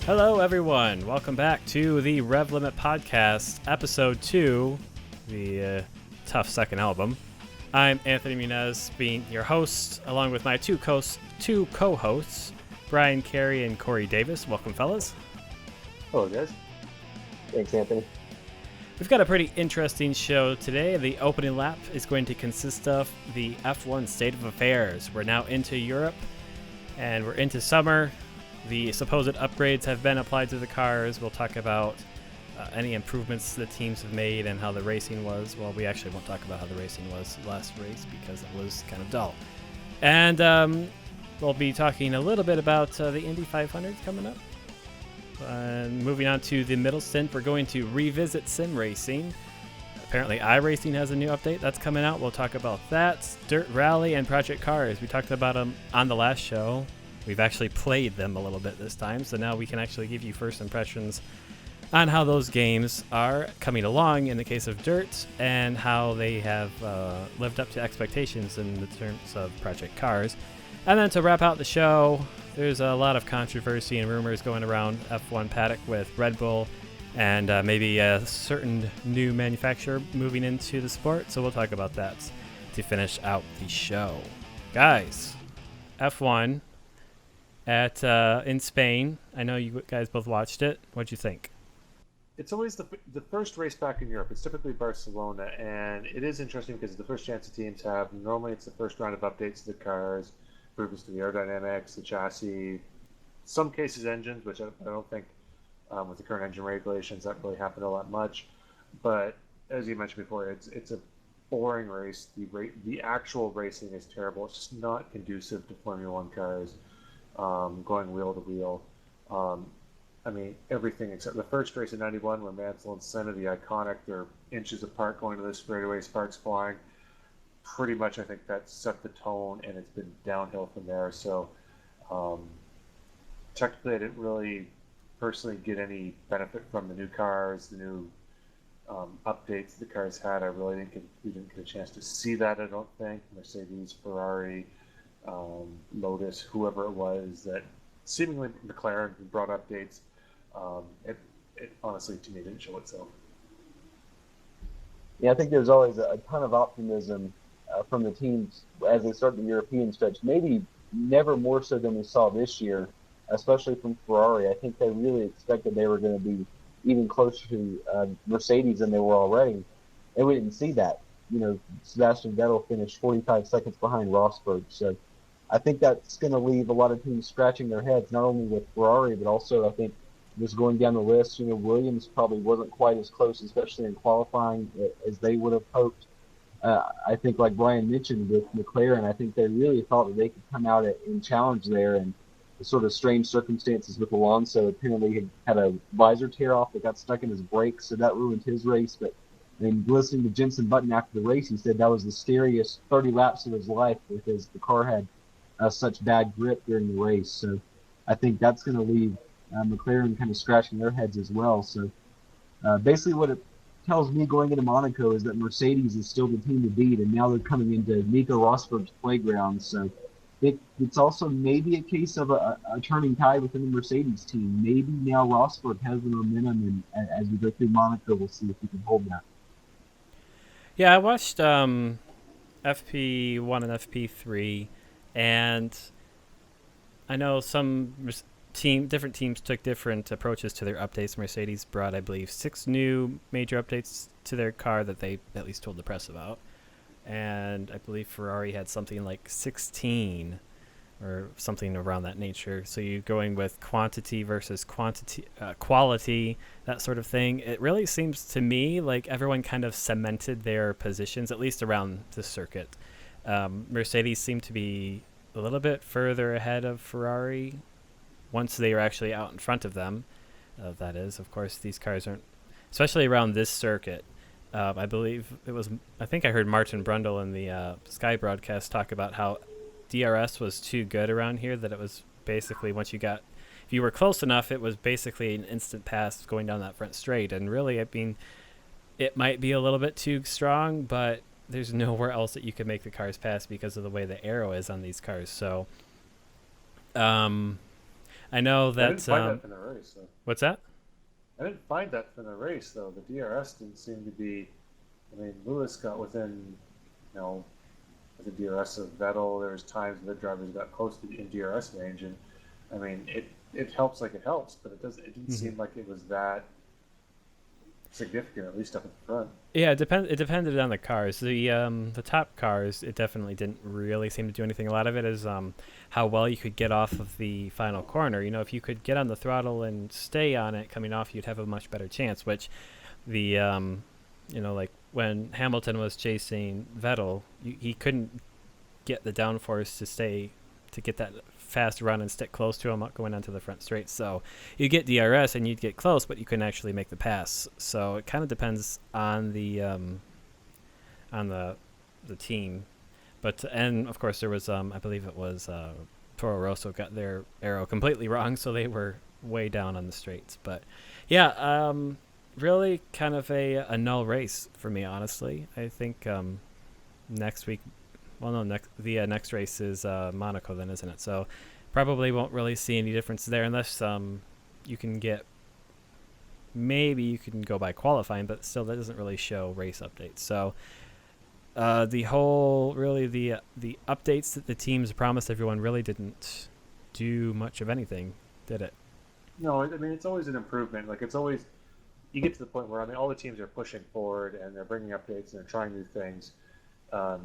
Hello, everyone. Welcome back to the Rev Limit Podcast, Episode 2, the tough second album. I'm Anthony Muniz, being your host, along with my two co-hosts, Bryan Carey and Corey Davis. Welcome, fellas. Hello, guys. Thanks, Anthony. We've got a pretty interesting show today. The opening lap is going to consist of the F1 State of Affairs. We're now into Europe, and we're into summer. The supposed upgrades have been applied to the cars. We'll talk about any improvements the teams have made and how the racing was. Well, we actually won't talk about how the racing was last race because it was kind of dull. And we'll be talking a little bit about the Indy 500 coming up. And moving on to the middle stint, we're going to revisit sim racing. Apparently iRacing has a new update that's coming out. We'll talk about that. Dirt Rally and Project Cars. We talked about them on the last show. We've actually played them a little bit this time, so now we can actually give you first impressions on how those games are coming along in the case of Dirt and how they have lived up to expectations in the terms of Project Cars. And then to wrap out the show, there's a lot of controversy and rumors going around F1 paddock with Red Bull and maybe a certain new manufacturer moving into the sport, so we'll talk about that to finish out the show. Guys, F1 at in Spain. I know you guys both watched it. What'd you think? It's always the first race back in Europe. It's typically Barcelona, and it is interesting because it's the first chance the teams have. Normally, it's the first round of updates to the cars, improvements to the aerodynamics, the chassis, some cases engines, which I don't think with the current engine regulations that really happened all that much. But as you mentioned before, it's a boring race. The actual racing is terrible. It's just not conducive to Formula One cars. Going wheel to wheel. I mean, everything except the first race in 91 where Mansell and Senna, the iconic, they're inches apart going to the straightaway, sparks flying. Pretty much, I think that set the tone, and it's been downhill from there. So, technically, I didn't really personally get any benefit from the new cars, the new updates the cars had. We didn't get a chance to see that, I don't think. Mercedes, Ferrari, Lotus, whoever it was that seemingly McLaren brought updates. It honestly, to me, didn't show itself. Yeah, I think there's always a ton of optimism from the teams as they start the European stretch. Maybe never more so than we saw this year, especially from Ferrari. I think they really expected they were going to be even closer to Mercedes than they were already, and we didn't see that. You know, Sebastian Vettel finished 45 seconds behind Rosberg, so I think that's going to leave a lot of teams scratching their heads, not only with Ferrari, but also I think just going down the list, you know, Williams probably wasn't quite as close, especially in qualifying, as they would have hoped. I think, like Brian mentioned with McLaren, I think they really thought that they could come out and challenge there, and the sort of strange circumstances with Alonso. Apparently he had a visor tear off that got stuck in his brakes, so that ruined his race. But I mean, listening to Jenson Button after the race, he said that was the scariest 30 laps of his life because the car had such bad grip during the race. So I think that's going to leave McLaren kind of scratching their heads as well. So basically what it tells me going into Monaco is that Mercedes is still the team to beat, and now they're coming into Nico Rosberg's playground. So it's also maybe a case of a turning tide within the Mercedes team. Maybe now Rosberg has the momentum, and as we go through Monaco, we'll see if he can hold that. Yeah, I watched FP1 and FP3, and I know different teams took different approaches to their updates. Mercedes brought, I believe, 6 new major updates to their car that they at least told the press about. And I believe Ferrari had something like 16 or something around that nature. So you're going with quantity versus quality, that sort of thing. It really seems to me like everyone kind of cemented their positions, at least around the circuit. Mercedes seemed to be a little bit further ahead of Ferrari once they were actually out in front of them. That is, of course, these cars aren't, especially around this circuit. I think I heard Martin Brundle in the Sky broadcast talk about how DRS was too good around here, that it was basically if you were close enough, it was basically an instant pass going down that front straight. And really, I mean, it might be a little bit too strong, but there's nowhere else that you can make the cars pass because of the way the aero is on these cars. So I'm I know I didn't that. find that from the race. Though. What's that? I didn't find that from the race though. The DRS didn't seem to be. I mean, Lewis got within, you know, with the DRS of Vettel. There was times the drivers got close to in DRS range, and I mean, it helps like it helps, but it doesn't. It didn't seem like it was that significant, at least up at the front. Yeah, it depended on the cars. The top cars, it definitely didn't really seem to do anything. A lot of it is how well you could get off of the final corner. You know, if you could get on the throttle and stay on it coming off, you'd have a much better chance. Which the you know, like when Hamilton was chasing Vettel, he couldn't get the downforce to get that fast run and stick close to him going onto the front straight. So you get DRS and you'd get close, but you couldn't actually make the pass. So it kind of depends on the team. But and of course there was I believe it was Toro Rosso got their arrow completely wrong, so they were way down on the straights. But yeah, really kind of a null race for me, honestly. I think next week. Well, no, the next race is Monaco then, isn't it? So probably won't really see any difference there unless you can get, maybe you can go by qualifying, but still that doesn't really show race updates. So the updates that the teams promised everyone really didn't do much of anything, did it? No, I mean, it's always an improvement. Like, it's always, you get to the point where, I mean, all the teams are pushing forward and they're bringing updates and they're trying new things.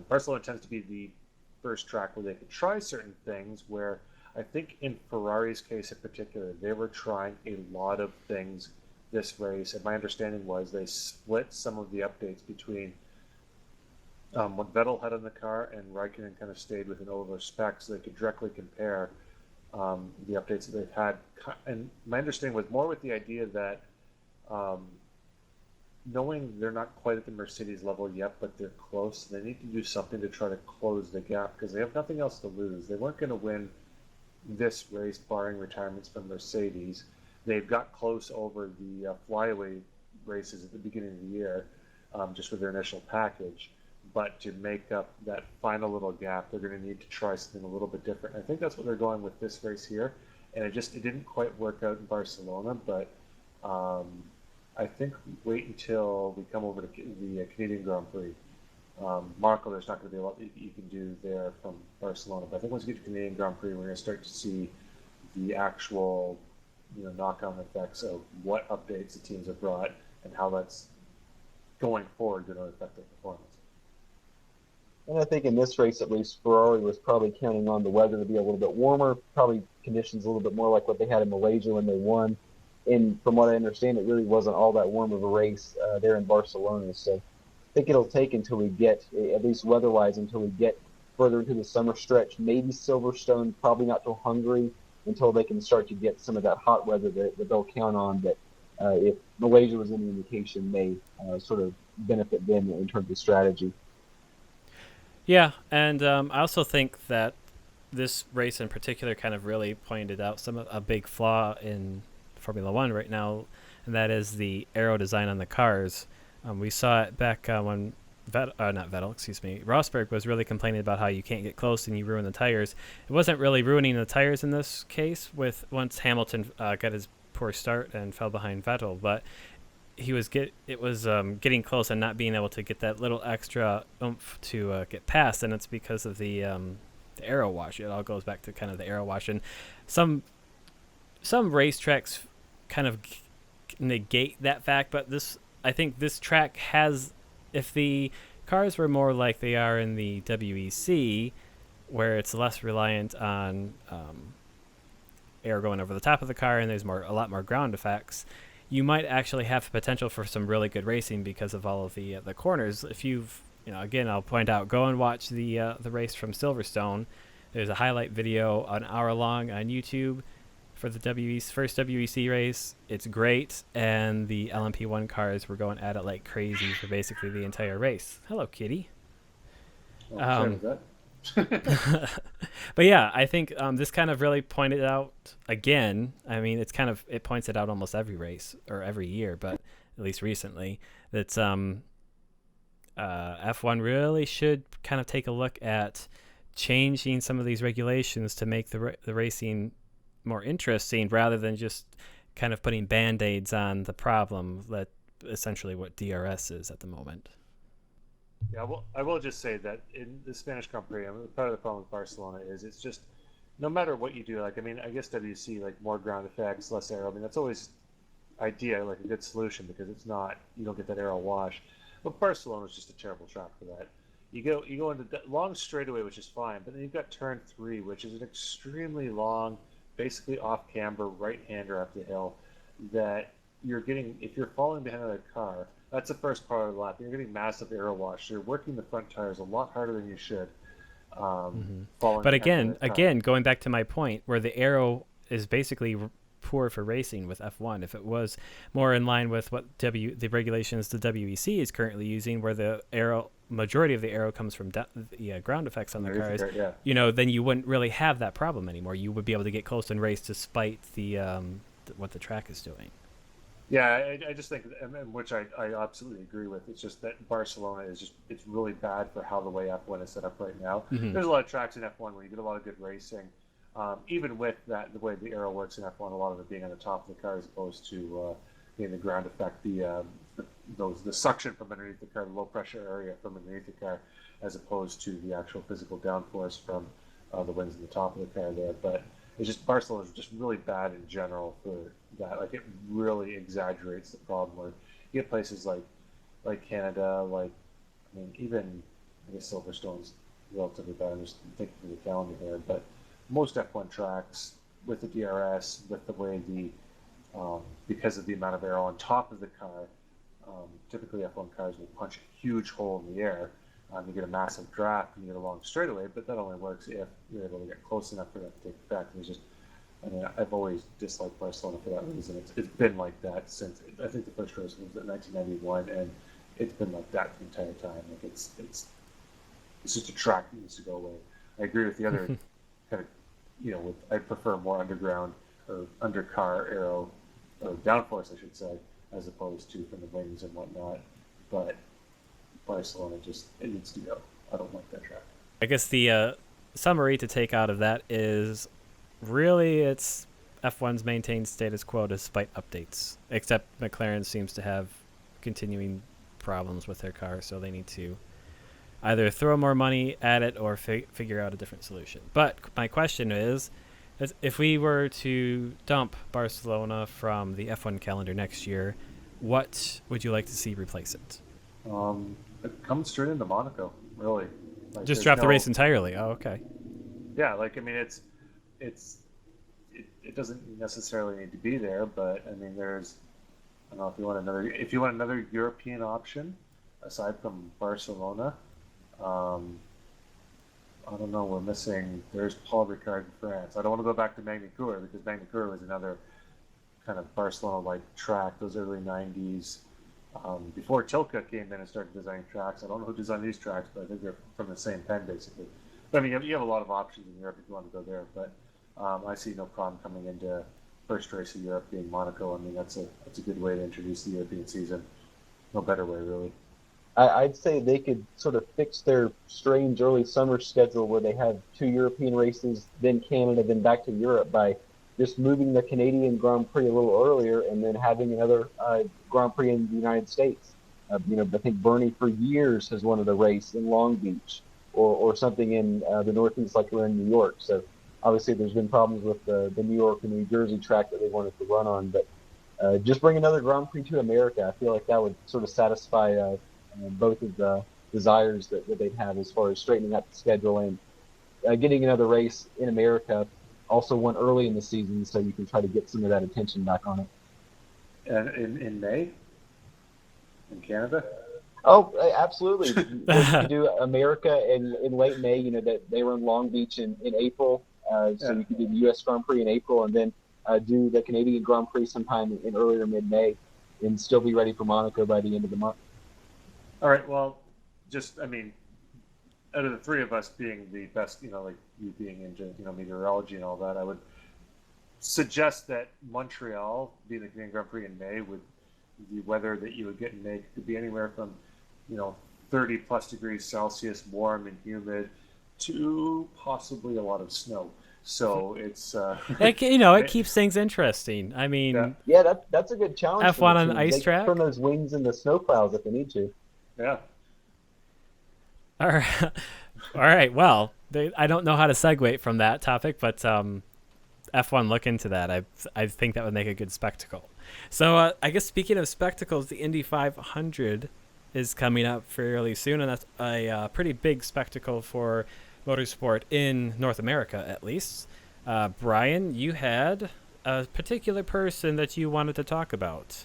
Barcelona tends to be the first track where they can try certain things, where I think in Ferrari's case in particular, they were trying a lot of things this race, and my understanding was they split some of the updates between what Vettel had on the car, and Raikkonen kind of stayed with an older spec so they could directly compare the updates that they've had. And my understanding was more with the idea that knowing they're not quite at the Mercedes level yet, but they're close, they need to do something to try to close the gap because they have nothing else to lose. They weren't going to win this race, barring retirements from Mercedes. They've got close over the flyaway races at the beginning of the year, just with their initial package. But to make up that final little gap, they're going to need to try something a little bit different. I think that's what they're going with this race here, and it didn't quite work out in Barcelona, but I think wait until we come over to the Canadian Grand Prix. Monaco, there's not going to be a lot that you can do there from Barcelona, but I think once you get to Canadian Grand Prix, we're going to start to see the actual, knock-on effects of what updates the teams have brought and how that's going forward going to affect their performance. And I think in this race, at least, Ferrari was probably counting on the weather to be a little bit warmer, probably conditions a little bit more like what they had in Malaysia when they won. And from what I understand, it really wasn't all that warm of a race there in Barcelona. So I think it'll take until we get, at least weather-wise, until we get further into the summer stretch. Maybe Silverstone, probably not till Hungary, until they can start to get some of that hot weather that they'll count on. That if Malaysia was any indication, may sort of benefit them in terms of strategy. Yeah, and I also think that this race in particular kind of really pointed out a big flaw in Formula One right now, and that is the aero design on the cars. We saw it back when Rosberg was really complaining about how you can't get close and you ruin the tires. It wasn't really ruining the tires in this case once Hamilton got his poor start and fell behind Vettel, but he was getting close and not being able to get that little extra oomph to get past, and it's because of the aero wash. It all goes back to kind of the aero wash, and some racetracks kind of negate that fact, but I think this track has, if the cars were more like they are in the WEC, where it's less reliant on air going over the top of the car and there's a lot more ground effects, you might actually have potential for some really good racing because of all of the corners. If you've, again, I'll point out, go and watch the race from Silverstone. There's a highlight video, an hour long on YouTube for the first WEC race. It's great, and the LMP1 cars were going at it like crazy for basically the entire race. Hello, kitty. But yeah, I think this kind of really pointed out again. I mean, it points it out almost every race or every year, but at least recently, that F1 really should kind of take a look at changing some of these regulations to make the racing more interesting rather than just kind of putting band-aids on the problem that essentially what DRS is at the moment. Yeah, well, I will just say that in the Spanish Grand Prix, part of the problem with Barcelona is it's just no matter what you do. Like, I mean, I guess WC, like more ground effects, less aero. I mean, that's always idea, like a good solution, because it's not, you don't get that aero wash. But Barcelona is just a terrible track for that. You go into long straightaway, which is fine, but then you've got turn 3, which is an extremely long, basically off camber right-hander up the hill that you're getting, if you're falling behind another car, that's the first part of the lap. You're getting massive aero wash. You're working the front tires a lot harder than you should. But again, going back to my point, where the aero is basically poor for racing with F1. If it was more in line with what the regulations the WEC is currently using, where the majority of the aero comes from the ground effects on the cars, then you wouldn't really have that problem anymore. You would be able to get close in race despite the what the track is doing. Yeah, I just think, and which I absolutely agree with. It's just that Barcelona it's really bad for how the way F1 is set up right now. Mm-hmm. There's a lot of tracks in F1 where you get a lot of good racing. Even with that, the way the aero works in F1, a lot of it being on the top of the car as opposed to being the ground effect, the suction from underneath the car, the low pressure area from underneath the car, as opposed to the actual physical downforce from the winds in the top of the car there. But it's just Barcelona is just really bad in general for that. Like, it really exaggerates the problem. Where you get places like Canada, even I guess Silverstone's relatively bad. I'm just thinking through the calendar here, but most F1 tracks with the DRS, with the way because of the amount of aero on top of the car, typically F1 cars will punch a huge hole in the air. You get a massive draft and you get a long straightaway, but that only works if you're able to get close enough for that to take effect. I've always disliked Barcelona for that reason. It's been like that since, I think the first race was in 1991, and it's been like that the entire time. Like, it's just a track that needs to go away. I agree with the other kind of, I prefer more underground or undercar aero, or downforce, I should say, as opposed to from the wings and whatnot. But Barcelona it needs to go. I don't like that track. I guess the summary to take out of that is really it's F1's maintained status quo despite updates, except McLaren seems to have continuing problems with their car, so they need to either throw more money at it or figure out a different solution. But my question is if we were to dump Barcelona from the F1 calendar next year, what would you like to see replace it? It comes straight into Monaco, really. Just drop the race entirely. Oh, okay. Yeah, it doesn't necessarily need to be there, but I mean, I don't know if you want another European option aside from Barcelona. I don't know. We're missing. There's Paul Ricard in France. I don't want to go back to Magny-Cours because Magny-Cours was another kind of Barcelona-like track. Those early '90s. Before Tilke came in and started designing tracks. I don't know who designed these tracks, but I think they're from the same pen, basically. But I mean, you have a lot of options in Europe if you want to go there. But I see no problem coming into first race of Europe being Monaco. I mean, that's a good way to introduce the European season. No better way, really. I'd say they could sort of fix their strange early summer schedule where they have 2 European races, then Canada, then back to Europe by just moving the Canadian Grand Prix a little earlier and then having another Grand Prix in the United States. I think Bernie for years has wanted a race in Long Beach or something in the Northeast like we're in New York. So obviously there's been problems with the New York and New Jersey track that they wanted to run on. But just bring another Grand Prix to America. I feel like that would sort of satisfy both of the desires that they'd have as far as straightening up the schedule and getting another race in America. Also one early in the season, so you can try to get some of that attention back on it. And in May? In Canada? Oh, absolutely. You do America in late May, that they run Long Beach in April, so you can do the U.S. Grand Prix in April, and then do the Canadian Grand Prix sometime in earlier mid-May, and still be ready for Monaco by the end of the month. All right, well, out of the three of us being the best, like you being into, meteorology and all that, I would suggest that Montreal, being the Canadian Grand Prix in May, the weather that you would get in May could be anywhere from, 30 plus degrees Celsius, warm and humid, to possibly a lot of snow. So it's it keeps things interesting. I yeah, mean, Yeah, that's a good challenge for the F1 on an team. ice They can track. turn those wings into snowplows if they need to. yeah. All right, all right. Well, I don't know how to segue from that topic, but F1 look into that. I think that would make a good spectacle. So I guess speaking of spectacles, the Indy 500 is coming up fairly soon, and that's a pretty big spectacle for motorsport in North America, at least. Brian, you had a particular person that you wanted to talk about.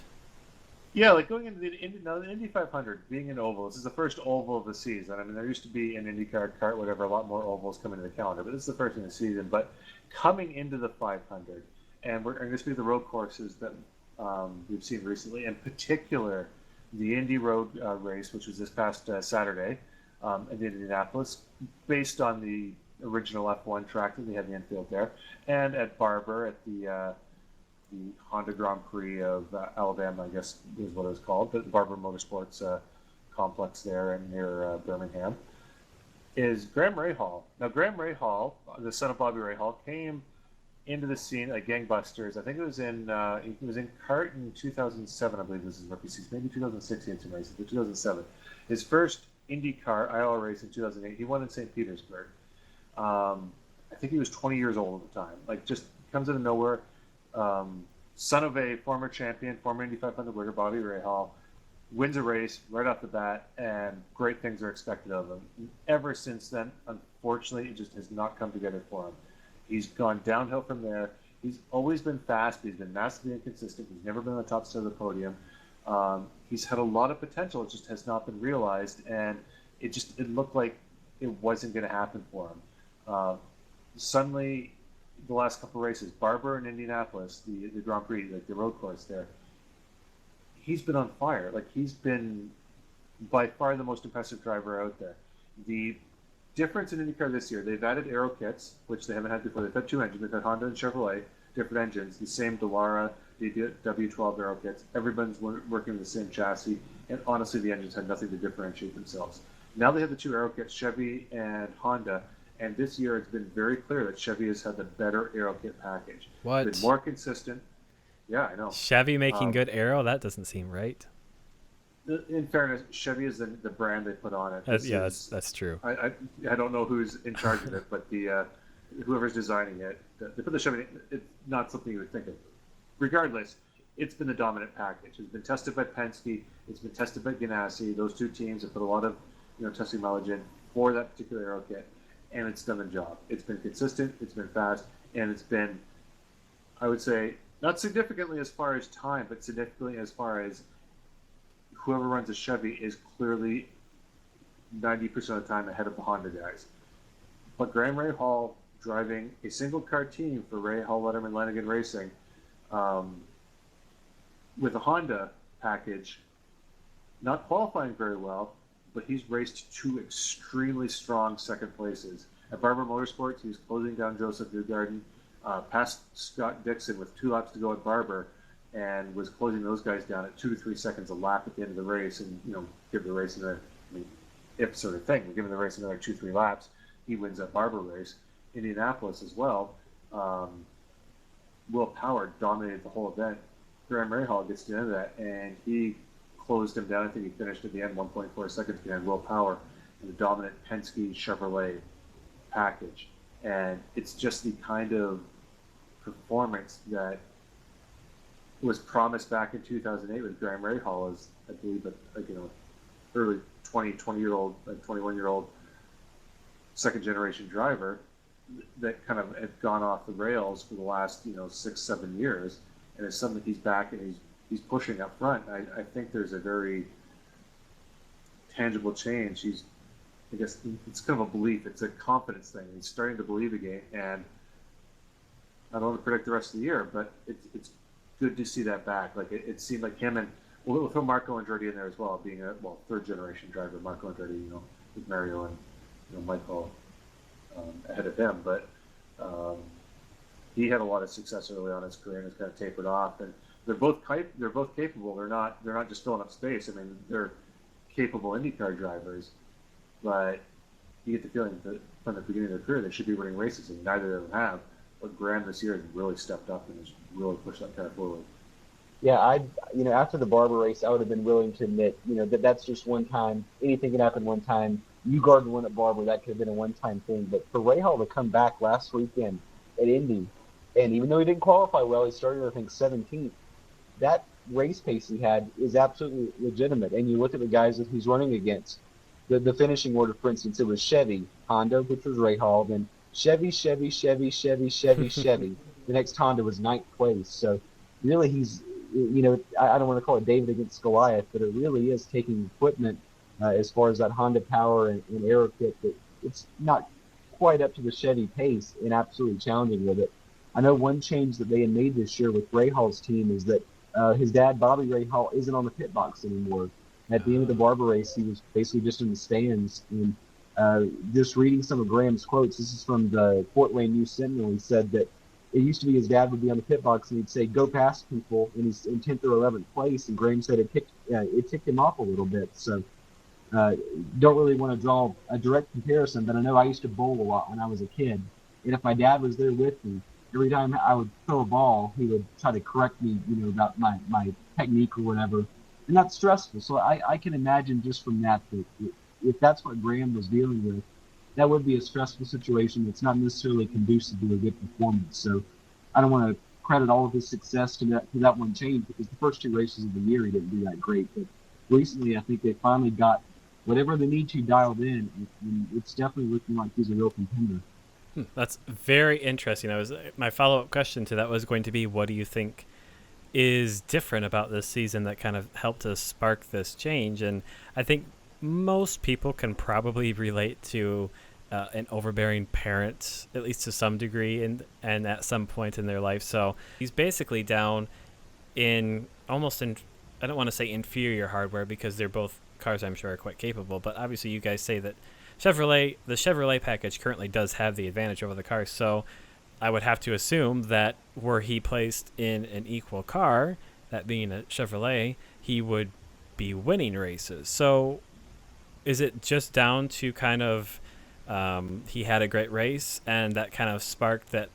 Yeah, like going into the Indy 500 being an oval. This is the first oval of the season. I mean, there used to be an IndyCar, kart, whatever, a lot more ovals come into the calendar, but this is the first in the season. But coming into the 500, and we're going to speak of the road courses that we've seen recently, in particular, the Indy Road race, which was this past Saturday in Indianapolis, based on the original F1 track that they had in the infield there, and at Barber at the Honda Grand Prix of Alabama, I guess is what it was called, the Barber Motorsports complex there and near Birmingham, is Graham Rahal. Now, Graham Rahal, the son of Bobby Rahal, came into the scene like gangbusters. I think he was in kart in 2007, I believe was his rookie season, maybe 2016 some races, but 2007. His first IndyCar IL race in 2008, he won in St. Petersburg. I think he was 20 years old at the time. Like, just comes out of nowhere. Son of a former champion, former Indy 500 winner, Bobby Rahal, wins a race right off the bat, and great things are expected of him. Ever since then, unfortunately, it just has not come together for him. He's gone downhill from there. He's always been fast, but he's been massively inconsistent. He's never been on the top side of the podium. He's had a lot of potential. It just has not been realized, and it looked like it wasn't going to happen for him. Suddenly, the last couple of races, Barber and Indianapolis, the Grand Prix, like the road course there, he's been on fire. Like, he's been by far the most impressive driver out there. The difference in IndyCar this year, they've added aero kits, which they haven't had before. They've had two engines. They've had Honda and Chevrolet, different engines, the same Dallara, the W12 aero kits. Everyone's working with the same chassis, and honestly, the engines had nothing to differentiate themselves. Now they have the two aero kits, Chevy and Honda, and this year it's been very clear that Chevy has had the better aero kit package. What? It's been more consistent. Yeah, I know. Chevy making good aero? That doesn't seem right. In fairness, Chevy is the brand they put on it. That's true. I don't know who's in charge of it, but the whoever's designing it, they put the Chevy. It's not something you would think of. Regardless, it's been the dominant package. It's been tested by Penske. It's been tested by Ganassi. Those two teams have put a lot of testing mileage in for that particular aero kit, and it's done the job. It's been consistent. It's been fast, and it's been, I would say, not significantly as far as time, but significantly as far as whoever runs a Chevy is clearly 90% of the time ahead of the Honda guys. But Graham Rahal driving a single car team for Rahal, Letterman, Lanigan Racing with a Honda package, not qualifying very well, but he's raced two extremely strong second places. At Barber Motorsports, he was closing down Joseph Newgarden, past Scott Dixon with 2 laps to go at Barber, and was closing those guys down at 2 to 3 seconds a lap at the end of the race, and give the race another, if sort of thing, giving the race another 2-3 laps, he wins that Barber race. Indianapolis as well. Will Power dominated the whole event. Graham Rahal gets to the end of that, and he closed him down. I think he finished at the end 1.4 seconds behind Will Power in the dominant Penske Chevrolet package. And it's just the kind of performance that was promised back in 2008 with Graham Rahal as, I believe, early 20-year-old, 21-year-old second-generation driver that kind of had gone off the rails for the last 6-7 years, and it's suddenly he's back and he's pushing up front. I think there's a very tangible change. I guess it's kind of a belief. It's a confidence thing. He's starting to believe again, and I don't want to predict the rest of the year, but it's good to see that back. Like it seemed like him and we'll throw Marco Andretti in there as well, being a third-generation driver. Marco Andretti, with Mario and Michael ahead of him, but he had a lot of success early on in his career and has kind of tapered off. And they're both capable. They're not just filling up space. I mean, they're capable IndyCar drivers, but you get the feeling that from the beginning of their career they should be winning races, and neither of them have. But Graham this year has really stepped up and has really pushed that car forward. Yeah, after the Barber race, I would have been willing to admit, that that's just one time. Anything can happen one time. You guard the one at Barber, that could have been a one-time thing. But for Rahal to come back last weekend at Indy, and even though he didn't qualify well, he started, I think, 17th. That race pace he had is absolutely legitimate. And you look at the guys that he's running against. The finishing order, for instance, it was Chevy, Honda, which was Rahal, then Chevy, Chevy, Chevy, Chevy, Chevy, Chevy. The next Honda was ninth place. So really he's, I don't want to call it David against Goliath, but it really is taking equipment as far as that Honda power and aero kit that it's not quite up to the Chevy pace and absolutely challenging with it. I know one change that they had made this year with Rahal's team is that his dad, Bobby Rahal, isn't on the pit box anymore. At the end of the Barber race, he was basically just in the stands. And just reading some of Graham's quotes, this is from the Fort Wayne News Sentinel. He said that it used to be his dad would be on the pit box and he'd say, "Go past people," and he's in 10th or 11th place. And Graham said it ticked him off a little bit. So don't really want to draw a direct comparison, but I know I used to bowl a lot when I was a kid. And if my dad was there with me, every time I would throw a ball, he would try to correct me, about my technique or whatever. And that's stressful. So I can imagine just from that if that's what Graham was dealing with, that would be a stressful situation. It's not necessarily conducive to a good performance. So I don't want to credit all of his success to that one change, because the first two races of the year he didn't do that great. But recently I think they finally got whatever they need to dialed in, and it's definitely looking like he's a real contender. That's very interesting. My follow-up question to that was going to be, what do you think is different about this season that kind of helped us spark this change? And I think most people can probably relate to an overbearing parent, at least to some degree, and at some point in their life. So he's basically down in I don't want to say inferior hardware, because they're both cars I'm sure are quite capable, but obviously you guys say that the Chevrolet package currently does have the advantage over the cars. So I would have to assume that were he placed in an equal car, that being a Chevrolet, he would be winning races. So is it just down to kind of he had a great race and that kind of sparked that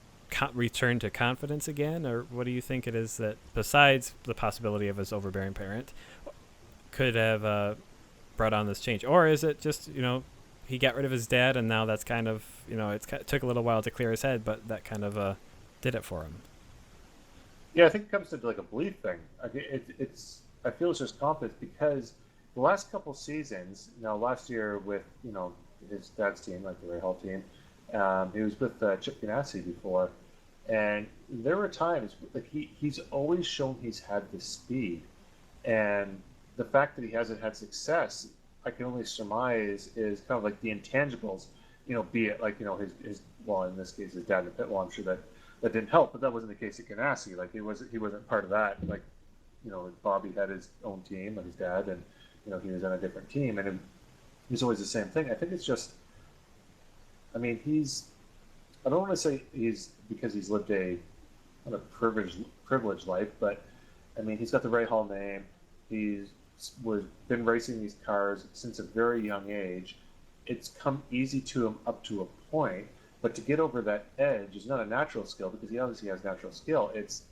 return to confidence again? Or what do you think it is that, besides the possibility of his overbearing parent, could have brought on this change? Or is it just, he got rid of his dad and now that's kind of, it took a little while to clear his head, but that kind of did it for him? Yeah, I think it comes to like a belief thing. I feel it's just confidence, because the last couple seasons, last year with, his dad's team, like the Rahal team, he was with Chip Ganassi before, and there were times like he's always shown he's had the speed, and the fact that he hasn't had success, I can only surmise, is kind of like the intangibles, be it like, his well, in this case, his dad in the pit wall. I'm sure that didn't help, but that wasn't the case at Ganassi. Like he wasn't part of that. Like, Bobby had his own team, like his dad, and he was on a different team, and he's always the same thing. I think it's just, I don't want to say he's because he's lived a kind of privileged life, but he's got the Rahal name. He's been racing these cars since a very young age. It's come easy to him up to a point, but to get over that edge is not a natural skill, because he obviously has natural skill. It's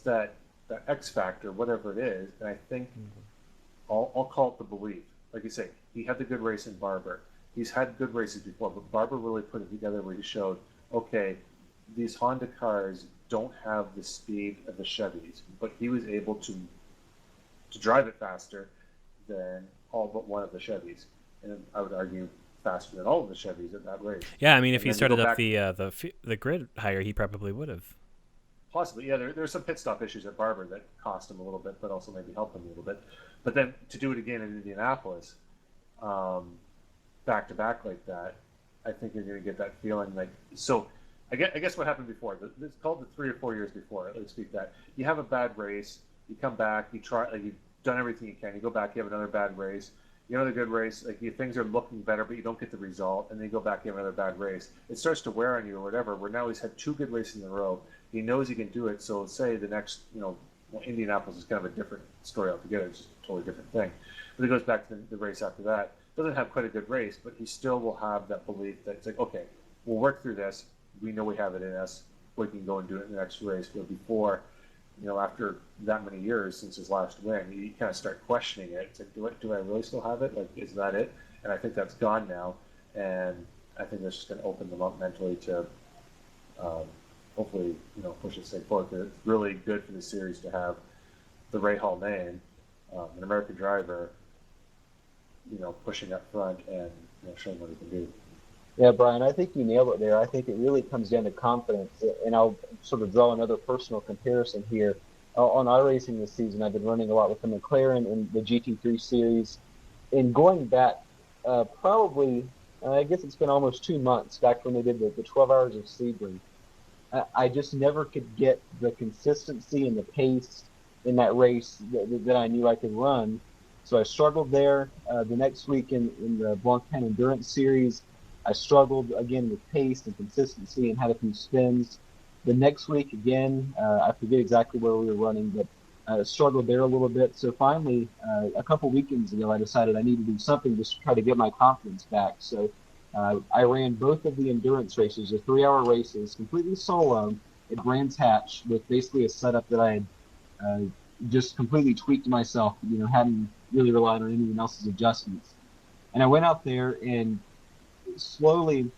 that X factor, whatever it is, and I think I'll call it the belief. Like you say, he had the good race in Barber. He's had good races before, but Barber really put it together where he showed, okay, these Honda cars don't have the speed of the Chevys, but he was able to drive it faster than all but one of the Chevys, and I would argue faster than all of the Chevys at that race. Yeah, if he started up the grid higher, he probably would have. Possibly, yeah. There's some pit stop issues at Barber that cost him a little bit, but also maybe helped him a little bit. But then to do it again in Indianapolis, back to back like that, I think you're going to get that feeling like. So, I guess what happened before? It's called the 3 or 4 years before. Let's speak that. You have a bad race. You come back, you try, like you've done everything you can. You go back, you have another bad race. You have another good race, like things are looking better, but you don't get the result, and then you go back, you have another bad race. It starts to wear on you or whatever. Where now he's had 2 good races in a row. He knows he can do it. So say the next, Indianapolis is kind of a different story altogether. It's just a totally different thing. But it goes back to the race after that. doesn't have quite a good race, but he still will have that belief that it's like, okay, we'll work through this. We know we have it in us. We can go and do it in the next race. But before, after that many years since his last win, you kind of start questioning it. It's like, do I really still have it? Like, is that it? And I think that's gone now. And I think that's just going to open them up mentally to hopefully, push this thing forward. It's really good for the series to have the Ray Hall name, an American driver, pushing up front and showing what he can do. Yeah, Brian, I think you nailed it there. I think it really comes down to confidence. And I'll sort of draw another personal comparison here. On iRacing this season, I've been running a lot with the McLaren in the GT3 series. And going back, probably, I guess it's been almost 2 months back when they did the 12 hours of Sebring. I just never could get the consistency and the pace in that race that I knew I could run. So I struggled there. The next week in the Blancpain Endurance Series, I struggled again with pace and consistency and had a few spins. The next week, again, I forget exactly where we were running, but I struggled there a little bit. So finally, a couple weekends ago, I decided I needed to do something just to try to get my confidence back. So I ran both of the endurance races, the 3-hour races, completely solo at Brands Hatch with basically a setup that I had just completely tweaked myself, hadn't really relied on anyone else's adjustments. And I went out there and slowly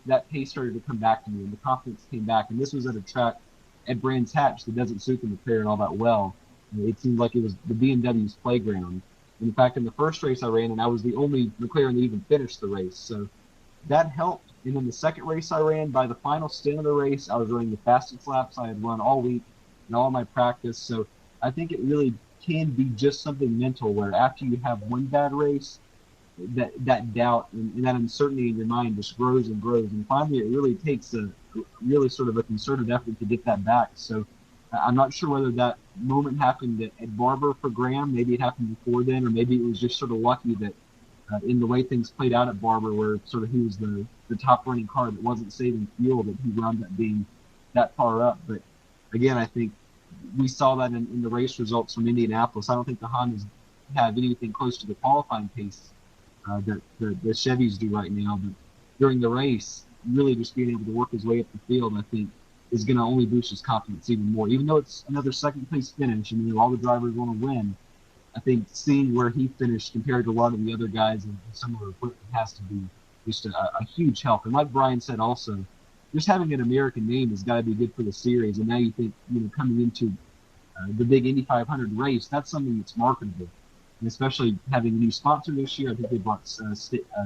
that pace started to come back to me and the confidence came back. And this was at a track at Brands Hatch that doesn't suit the McLaren all that well. It seemed like it was the BMW's playground. And in fact, in the first race I ran, and I was the only McLaren that even finished the race. So that helped. And then the second race I ran, by the final stint of the race, I was running the fastest laps I had run all week and all my practice. So I think it really can be just something mental where after you have one bad race, that doubt and that uncertainty in your mind just grows and grows. And finally, it really takes a really sort of a concerted effort to get that back. So I'm not sure whether that moment happened at Barber for Graham. Maybe it happened before then, or maybe it was just sort of lucky that in the way things played out at Barber, where sort of he was the top running car that wasn't saving fuel, that he wound up being that far up. But again, I think we saw that in the race results from Indianapolis. I don't think the Hondas have anything close to the qualifying pace that the Chevys do right now. But during the race, really just being able to work his way up the field, I think, is going to only boost his confidence even more. Even though it's another second place finish, and all the drivers want to win, I think seeing where he finished compared to a lot of the other guys and some of the equipment has to be just a huge help. And like Brian said also, just having an American name has got to be good for the series. And now you think, coming into the big Indy 500 race, that's something that's marketable. And especially having a new sponsor this year, I think they brought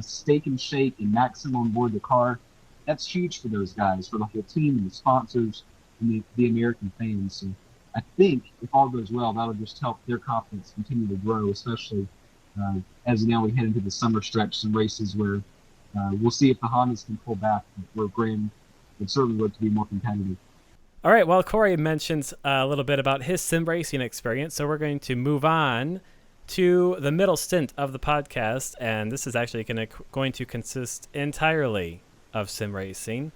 Steak and Shake and Maxim on board the car. That's huge for those guys, for the whole team and the sponsors and the American fans. So I think if all goes well, that'll just help their confidence continue to grow, especially as now we head into the summer stretch, some races where we'll see if the Hondas can pull back, where Graham would certainly look to be more competitive. All right, well, Corey mentions a little bit about his sim racing experience, so we're going to move on to the middle stint of the podcast, and this is actually going to consist entirely of sim racing.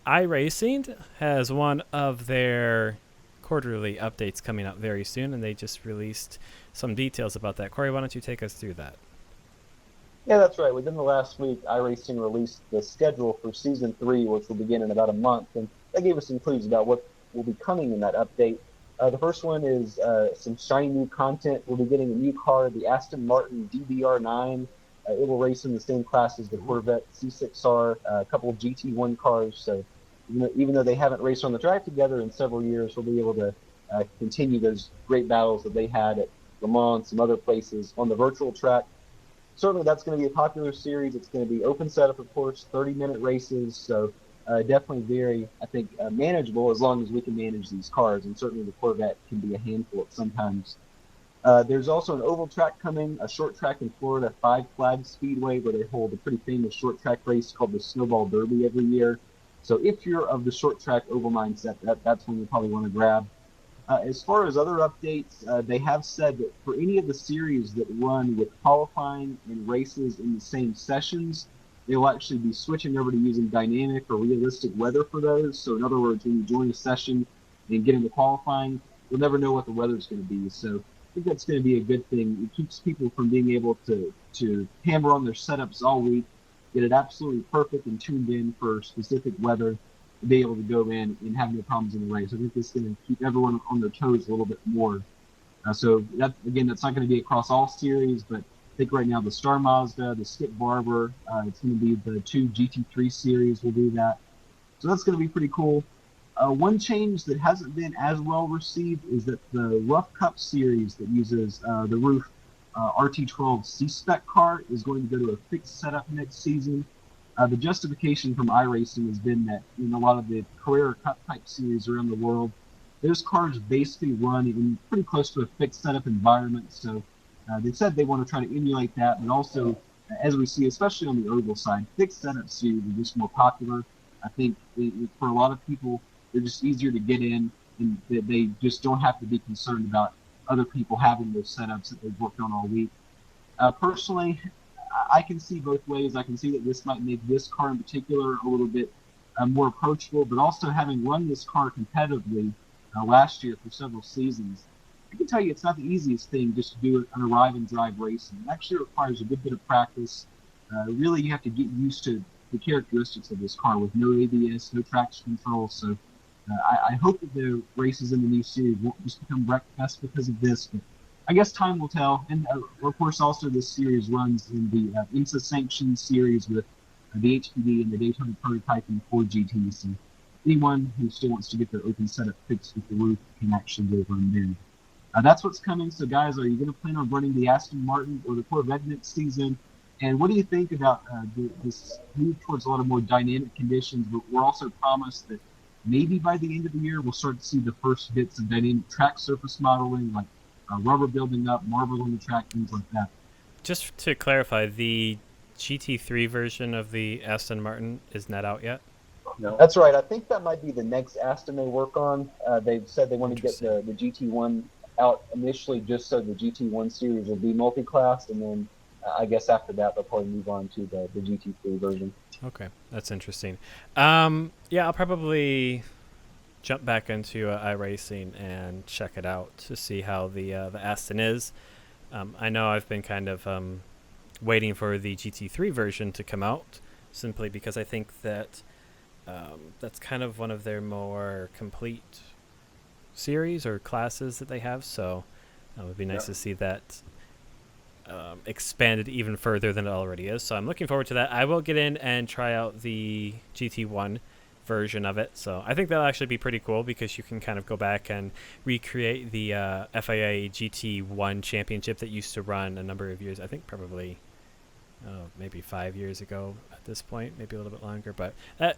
iRacing has one of their quarterly updates coming out very soon, and they just released some details about that. Corey, why don't you take us through that? Yeah, that's right. Within the last week, iRacing released the schedule for Season 3, which will begin in about a month, and they gave us some clues about what will be coming in that update. The first one is some shiny new content. We'll be getting a new car, the Aston Martin DBR9. It will race in the same class as the Corvette C6R, a couple of GT1 cars. So even though they haven't raced on the track together in several years, we'll be able to continue those great battles that they had at Le Mans and some other places on the virtual track. Certainly that's going to be a popular series. It's going to be open setup, of course, 30-minute races. So definitely very, I think, manageable as long as we can manage these cars. And certainly the Corvette can be a handful at sometimes. There's also an oval track coming, a short track in Florida, Five Flags Speedway, where they hold a pretty famous short track race called the Snowball Derby every year. So if you're of the short track oval mindset, that's one you probably want to grab. As far as other updates, they have said that for any of the series that run with qualifying and races in the same sessions, they will actually be switching over to using dynamic or realistic weather for those. So in other words, when you join a session and get into qualifying, you'll never know what the weather's going to be. So think that's going to be a good thing. It keeps people from being able to hammer on their setups all week, get it absolutely perfect and tuned in for specific weather, to be able to go in and have no problems in the race. I think this is going to keep everyone on their toes a little bit more. So that's not going to be across all series, but I think right now the Star Mazda, the Skip Barber, it's going to be the 2 GT3 series will do that. So that's going to be pretty cool. One change that hasn't been as well received is that the Rough Cup series that uses the Roof RT12 C-Spec car is going to go to a fixed setup next season. The justification from iRacing has been that in a lot of the Carrera Cup type series around the world, those cars basically run in pretty close to a fixed setup environment. So they said they want to try to emulate that, but also, as we see, especially on the oval side, fixed setup series are just more popular. I think for a lot of people, they're just easier to get in, and they just don't have to be concerned about other people having those setups that they've worked on all week. Personally, I can see both ways. I can see that this might make this car in particular a little bit more approachable, but also having run this car competitively last year for several seasons, I can tell you it's not the easiest thing just to do it on arrive and drive racing. It actually requires a good bit of practice. Really, you have to get used to the characteristics of this car with no ABS, no traction control. So I hope that the races in the new series won't just become wreckfest because of this, but I guess time will tell. And of course, also this series runs in the IMSA sanctioned series with the HPD and the Daytona prototype and Ford GT. So anyone who still wants to get their open setup fixed with the Roof can actually go run there. That's what's coming. So guys, are you going to plan on running the Aston Martin or the Corvette next season? And what do you think about this move towards a lot of more dynamic conditions? But we're also promised that maybe by the end of the year, we'll start to see the first bits of dynamic track surface modeling, like rubber building up, marble on the track, things like that. Just to clarify, the GT3 version of the Aston Martin is not out yet? No. That's right. I think that might be the next Aston they work on. They've said they want to get the GT1 out initially just so the GT1 series will be multi-class, and then I guess after that they'll probably move on to the GT3 version. Okay, that's interesting. Yeah, I'll probably jump back into iRacing and check it out to see how the Aston is. I know I've been kind of waiting for the GT3 version to come out, simply because I think that that's kind of one of their more complete series or classes that they have. So it would be nice to see that expanded even further than it already is. So I'm looking forward to that. I will get in and try out the GT1 version of it. So I think that'll actually be pretty cool because you can kind of go back and recreate the FIA GT1 championship that used to run a number of years. I think probably maybe 5 years ago at this point, maybe a little bit longer, but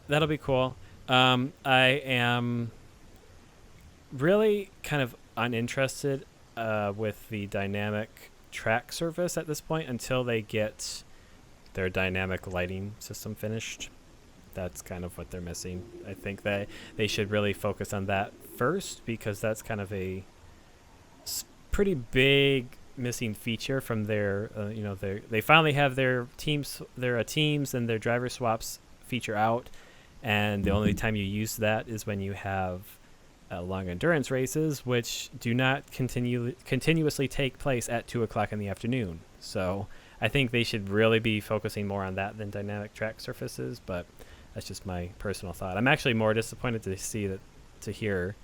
that'll be cool. I am really kind of uninterested with the dynamic track surface at this point until they get their dynamic lighting system finished. That's kind of what they're missing. I think that they should really focus on that first, because that's kind of a pretty big missing feature from their they finally have their teams and their driver swaps feature out, and the only time you use that is when you have long endurance races, which do not continuously take place at 2:00 in the afternoon. So I think they should really be focusing more on that than dynamic track surfaces, but that's just my personal thought. I'm actually more disappointed to hear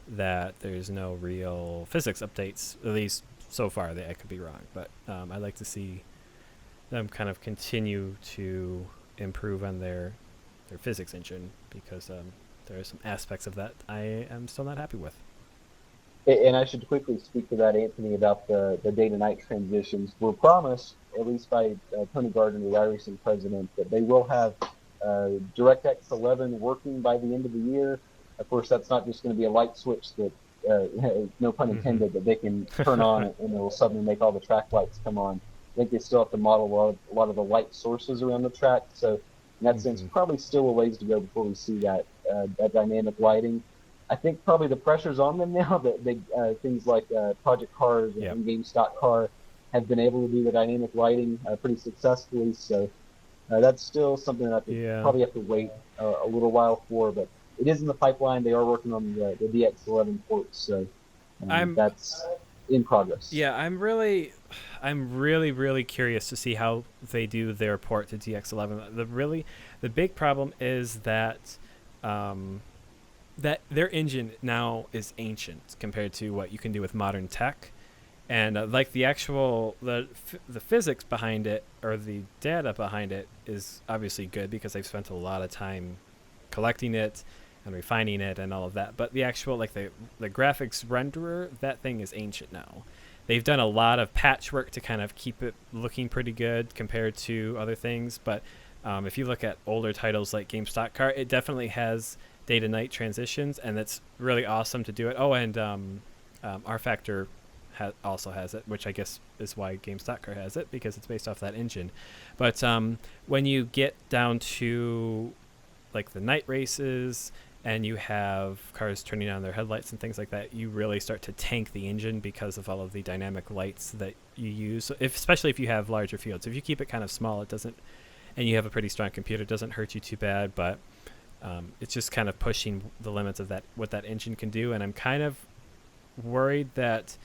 that there's no real physics updates, at least so far. I could be wrong, but I'd like to see them kind of continue to improve on their physics engine, because there are some aspects of that I am still not happy with. And I should quickly speak to that, Anthony, about the day-to-night transitions. We're promised, at least by Tony Gardner, the iRacing president, that they will have DirectX 11 working by the end of the year. Of course, that's not just going to be a light switch that, no pun intended, that they can turn on and it will suddenly make all the track lights come on. I think they still have to model a lot of the light sources around the track. So in that sense, probably still a ways to go before we see that dynamic lighting. I think probably the pressure's on them now that things like Project Cars and in-game stock car have been able to do the dynamic lighting pretty successfully. So that's still something that they probably have to wait a little while for, but it is in the pipeline. They are working on the DX11 ports, so that's in progress. Yeah, I'm really curious to see how they do their port to DX11. The big problem is that that their engine now is ancient compared to what you can do with modern tech, and like the actual the physics behind it, or the data behind it, is obviously good because they've spent a lot of time collecting it and refining it and all of that. But the actual, like, the graphics renderer, that thing is ancient now. They've done a lot of patchwork to kind of keep it looking pretty good compared to other things. But if you look at older titles like GameStop Car, it definitely has day to night transitions, and it's really awesome to do it. Oh, and R Factor also has it, which I guess is why GameStop Car has it, because it's based off that engine. But when you get down to like the night races, and you have cars turning on their headlights and things like that, you really start to tank the engine because of all of the dynamic lights that you use. So especially if you have larger fields. If you keep it kind of small, it doesn't, and you have a pretty strong computer, it doesn't hurt you too bad. But it's just kind of pushing the limits of what that engine can do. And I'm kind of worried that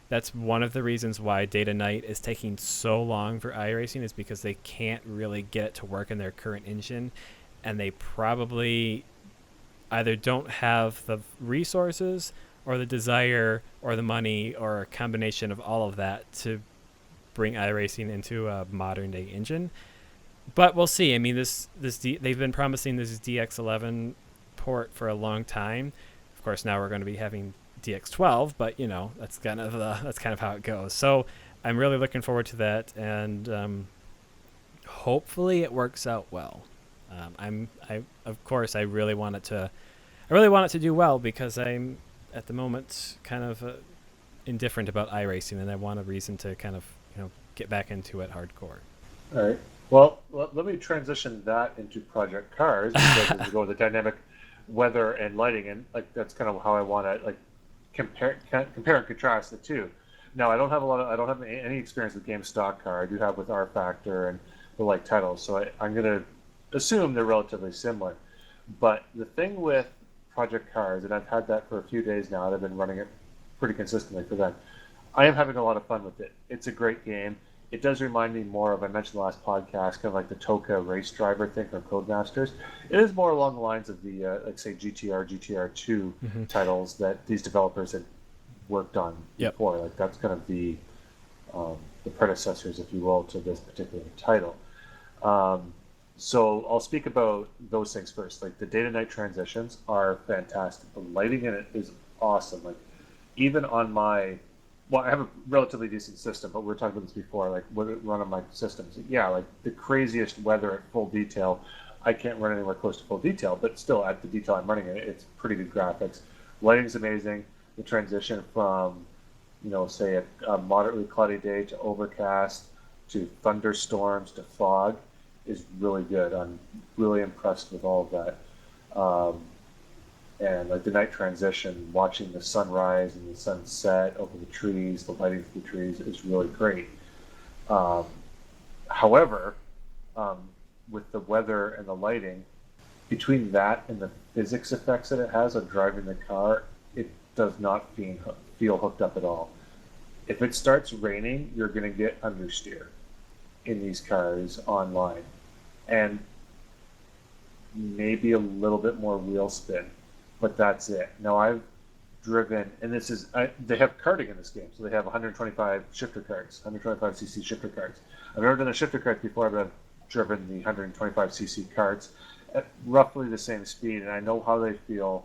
that's one of the reasons why Data Night is taking so long for iRacing, is because they can't really get it to work in their current engine, and they probably either don't have the resources or the desire or the money, or a combination of all of that, to bring iRacing into a modern day engine. But we'll see. I mean, they've been promising this DX11 port for a long time. Of course, now we're going to be having DX12, but that's kind of how it goes. So I'm really looking forward to that, and hopefully it works out well. Of course, I really want it to do well, because I'm at the moment kind of indifferent about iRacing, and I want a reason to kind of get back into it hardcore. All right. Well, let me transition that into Project Cars, because we go with the dynamic weather and lighting, and like that's kind of how I want to like compare and contrast the two. Now, I don't have any experience with GameStop Car. I do have with R Factor and the like titles, so I'm going to assume they're relatively similar. But the thing with Project Cars, and I've had that for a few days now, and I've been running it pretty consistently for them, I am having a lot of fun with it. It's a great game. It does remind me more of, I mentioned the last podcast, kind of like the Toka race driver thing from Codemasters. It is more along the lines of the, like, say, GTR2 titles that these developers had worked on before. Like, that's kind of the predecessors, if you will, to this particular title. So I'll speak about those things first. Like, the day-to-night transitions are fantastic. The lighting in it is awesome. Like, even on my... Well, I have a relatively decent system, but we were talking about this before. Like, would it run on my systems? Yeah, like the craziest weather at full detail, I can't run anywhere close to full detail, but still at the detail I'm running it, it's pretty good graphics. Lighting's amazing. The transition from, say a moderately cloudy day to overcast to thunderstorms to fog is really good. I'm really impressed with all of that. And like the night transition, watching the sunrise and the sunset over the trees, the lighting of the trees is really great. However, with the weather and the lighting, between that and the physics effects that it has on driving the car, it does not feel hooked up at all. If it starts raining, you're going to get understeer in these cars online, and maybe a little bit more wheel spin. But that's it. Now, I've driven, and they have karting in this game, so they have 125 shifter carts, 125cc shifter carts. I've never done a shifter kart before, but I've driven the 125cc carts at roughly the same speed, and I know how they feel.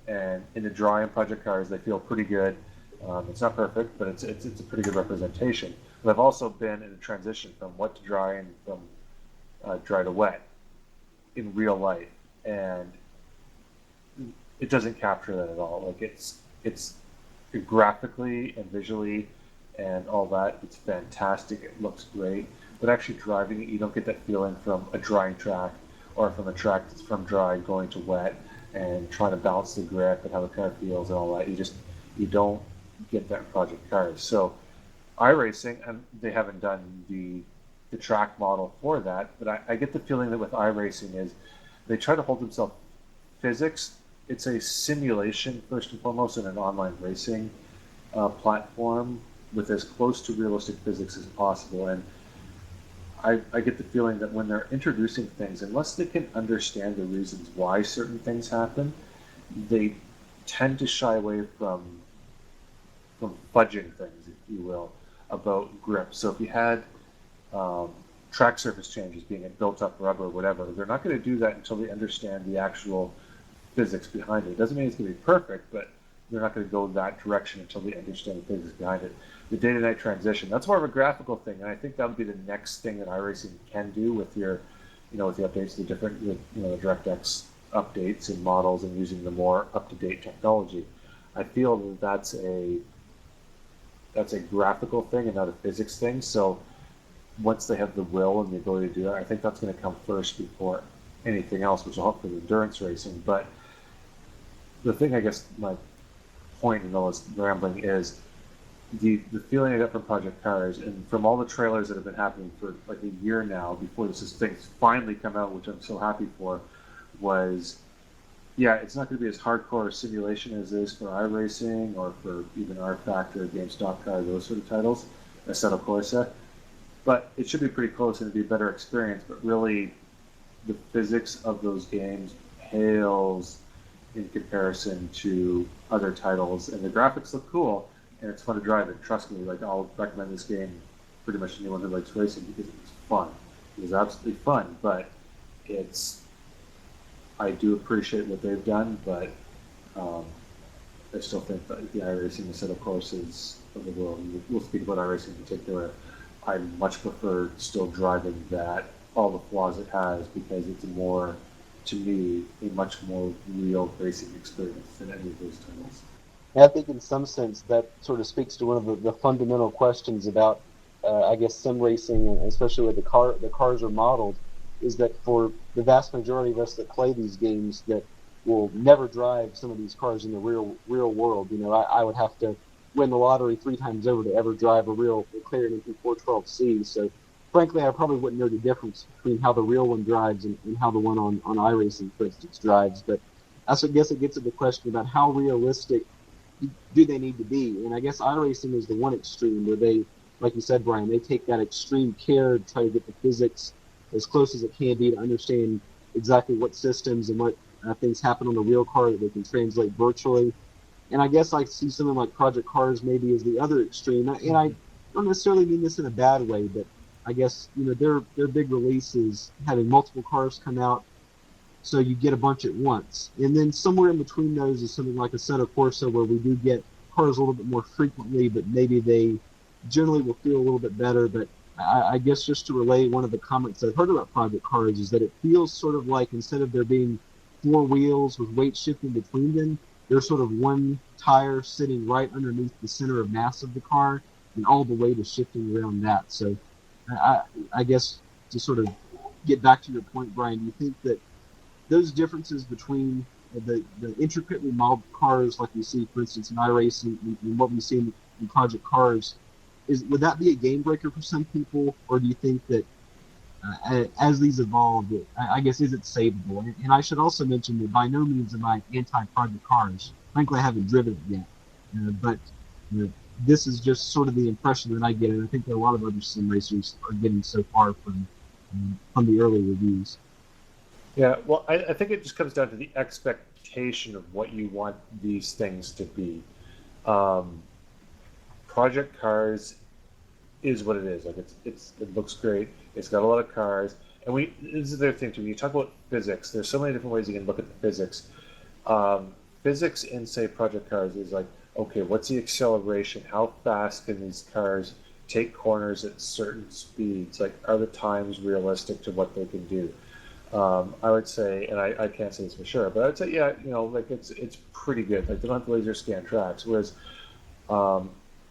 And in the drawing Project Cars, they feel pretty good. It's not perfect, but it's a pretty good representation. But I've also been in a transition from wet to dry and from dry to wet in real life, and it doesn't capture that at all. Like it's graphically and visually and all that. It's fantastic. It looks great. But actually driving it, you don't get that feeling from a drying track or from a track that's from dry going to wet and trying to balance the grip and how the car feels and all that. You don't get that in Project Cars. So iRacing, and they haven't done the track model for that, but I get the feeling that with iRacing is they try to hold themselves physics. It's a simulation first and foremost in an online racing platform with as close to realistic physics as possible. And I get the feeling that when they're introducing things, unless they can understand the reasons why certain things happen, they tend to shy away from fudging things, if you will, about grip. So if you had track surface changes being in built up rubber or whatever, they're not going to do that until they understand the actual physics behind it. It doesn't mean it's going to be perfect, but they're not going to go that direction until they understand the physics behind it. The day-to-night transition, that's more of a graphical thing, and I think that would be the next thing that iRacing can do with your, with the updates, the different, the DirectX updates and models, and using the more up-to-date technology. I feel that that's a graphical thing and not a physics thing. So once they have the will and the ability to do that, I think that's going to come first before anything else, which will help with endurance racing. But the thing, I guess, my point in all this rambling is the feeling I got from Project Cars and from all the trailers that have been happening for like a year now before this thing's finally come out, which I'm so happy for, was, yeah, it's not going to be as hardcore a simulation as it is for iRacing or for even R Factor, GameStop Car, those sort of titles, Assetto Corsa. But it should be pretty close and it'd be a better experience. But really, the physics of those games pales in comparison to other titles, and the graphics look cool, and it's fun to drive it. Trust me, like I'll recommend this game pretty much to anyone who likes racing because it's fun. It is absolutely fun, but I do appreciate what they've done, but I still think that the iRacing Assetto Corsas of the world, we'll speak about iRacing in particular, I much prefer still driving that, all the flaws it has, because it's more, to me, a much more real racing experience than any of those titles. And I think in some sense that sort of speaks to one of the fundamental questions about, I guess, sim racing, and especially with the cars are modeled, is that for the vast majority of us that play these games that will never drive some of these cars in the real world, I would have to win the lottery 3 times over to ever drive a real McLaren MP412C. So frankly, I probably wouldn't know the difference between how the real one drives and how the one on iRacing, for instance, drives. But I guess it gets at the question about how realistic do they need to be. And I guess iRacing is the one extreme where they, like you said, Brian, they take that extreme care to try to get the physics as close as it can be to understand exactly what systems and what things happen on the real car that they can translate virtually. And I guess I see something like Project Cars maybe as the other extreme. And I don't necessarily mean this in a bad way, but I guess their big release is having multiple cars come out, so you get a bunch at once. And then somewhere in between those is something like Assetto Corsa, where we do get cars a little bit more frequently, but maybe they generally will feel a little bit better. But I guess just to relay one of the comments I've heard about Project Cars is that it feels sort of like instead of there being 4 wheels with weight shifting between them, there's sort of one tire sitting right underneath the center of mass of the car, and all the weight is shifting around that. So I guess to sort of get back to your point, Brian, do you think that those differences between the intricately modeled cars like we see, for instance, in iRacing and what we see in Project Cars, would that be a game breaker for some people, or do you think that as these evolve, I guess, is it savable? And I should also mention that by no means am I anti-Project Cars. Frankly, I haven't driven it yet, but this is just sort of the impression that I get, and I think that a lot of other sim racers are getting so far from the early reviews. Yeah, well, I think it just comes down to the expectation of what you want these things to be. Project Cars is what it is. Like it looks great. It's got a lot of cars, and this is the other thing too. When you talk about physics, there's so many different ways you can look at the physics. Physics in, say, Project Cars is like, okay, what's the acceleration? How fast can these cars take corners at certain speeds? Like, are the times realistic to what they can do? I would say, and I can't say this for sure, but I would say, yeah, like it's pretty good. Like, they don't have to laser scan tracks. Whereas,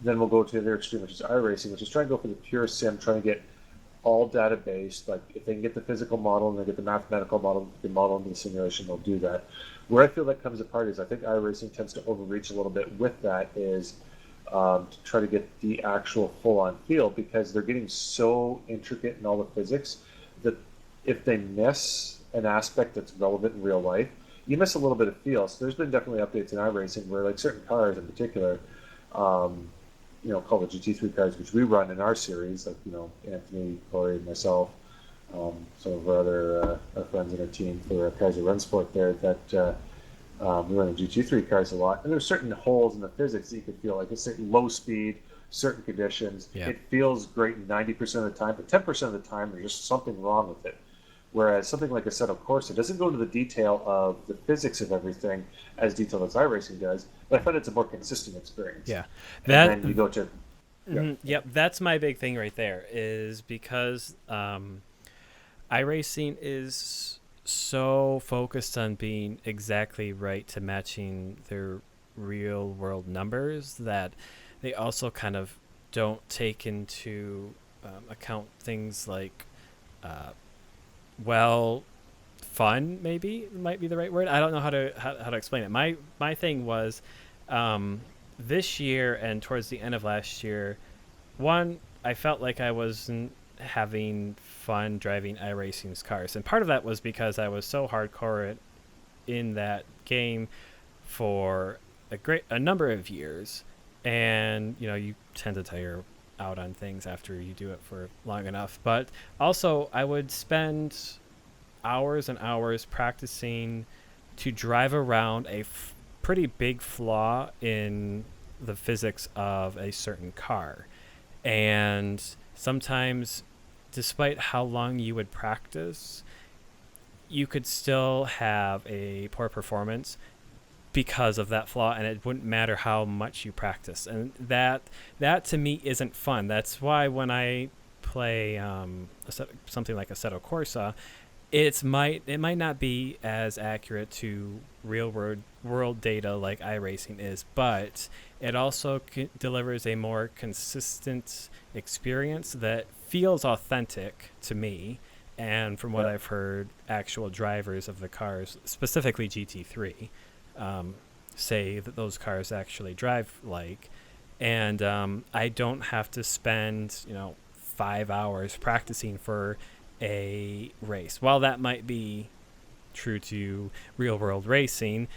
then we'll go to the other extreme, which is iRacing, which is trying to go for the pure sim, trying to get all data-based. Like, if they can get the physical model and they get the mathematical model, they can model into the simulation, they'll do that. Where I feel that comes apart is I think iRacing tends to overreach a little bit with that, is to try to get the actual full-on feel, because they're getting so intricate in all the physics that if they miss an aspect that's relevant in real life, you miss a little bit of feel. So there's been definitely updates in iRacing where, like, certain cars in particular, called the GT3 cars, which we run in our series, like, Anthony, Corey, and myself, some of our other our friends in our team for Kaiser Run Sport there, that we run the GT3 cars a lot. And there's certain holes in the physics that you could feel, like a certain low speed, certain conditions. Yeah. It feels great 90% of the time, but 10% of the time there's just something wrong with it. Whereas something like Assetto Corsa doesn't go into the detail of the physics of everything as detailed as iRacing does, but I find it's a more consistent experience. Yeah. And then you go to... Yep, that's my big thing right there, is because iRacing is so focused on being exactly right to matching their real world numbers that they also kind of don't take into account things like fun maybe might be the right word. I don't know how to explain it. My thing was this year and towards the end of last year, I felt like I wasn't having fun driving iRacing's cars, and part of that was because I was so hardcore in that game for a number of years, and you tend to tire out on things after you do it for long enough. But also I would spend hours and hours practicing to drive around a pretty big flaw in the physics of a certain car. And sometimes, despite how long you would practice, you could still have a poor performance because of that flaw, and it wouldn't matter how much you practice. And that to me isn't fun. That's why when I play something like Assetto Corsa, it might not be as accurate to real world data like iRacing is, but it also delivers a more consistent experience that feels authentic to me. And from what I've heard, actual drivers of the cars, specifically GT3, say that those cars actually drive like. And I don't have to spend 5 hours practicing for a race. While that might be true to real world racing,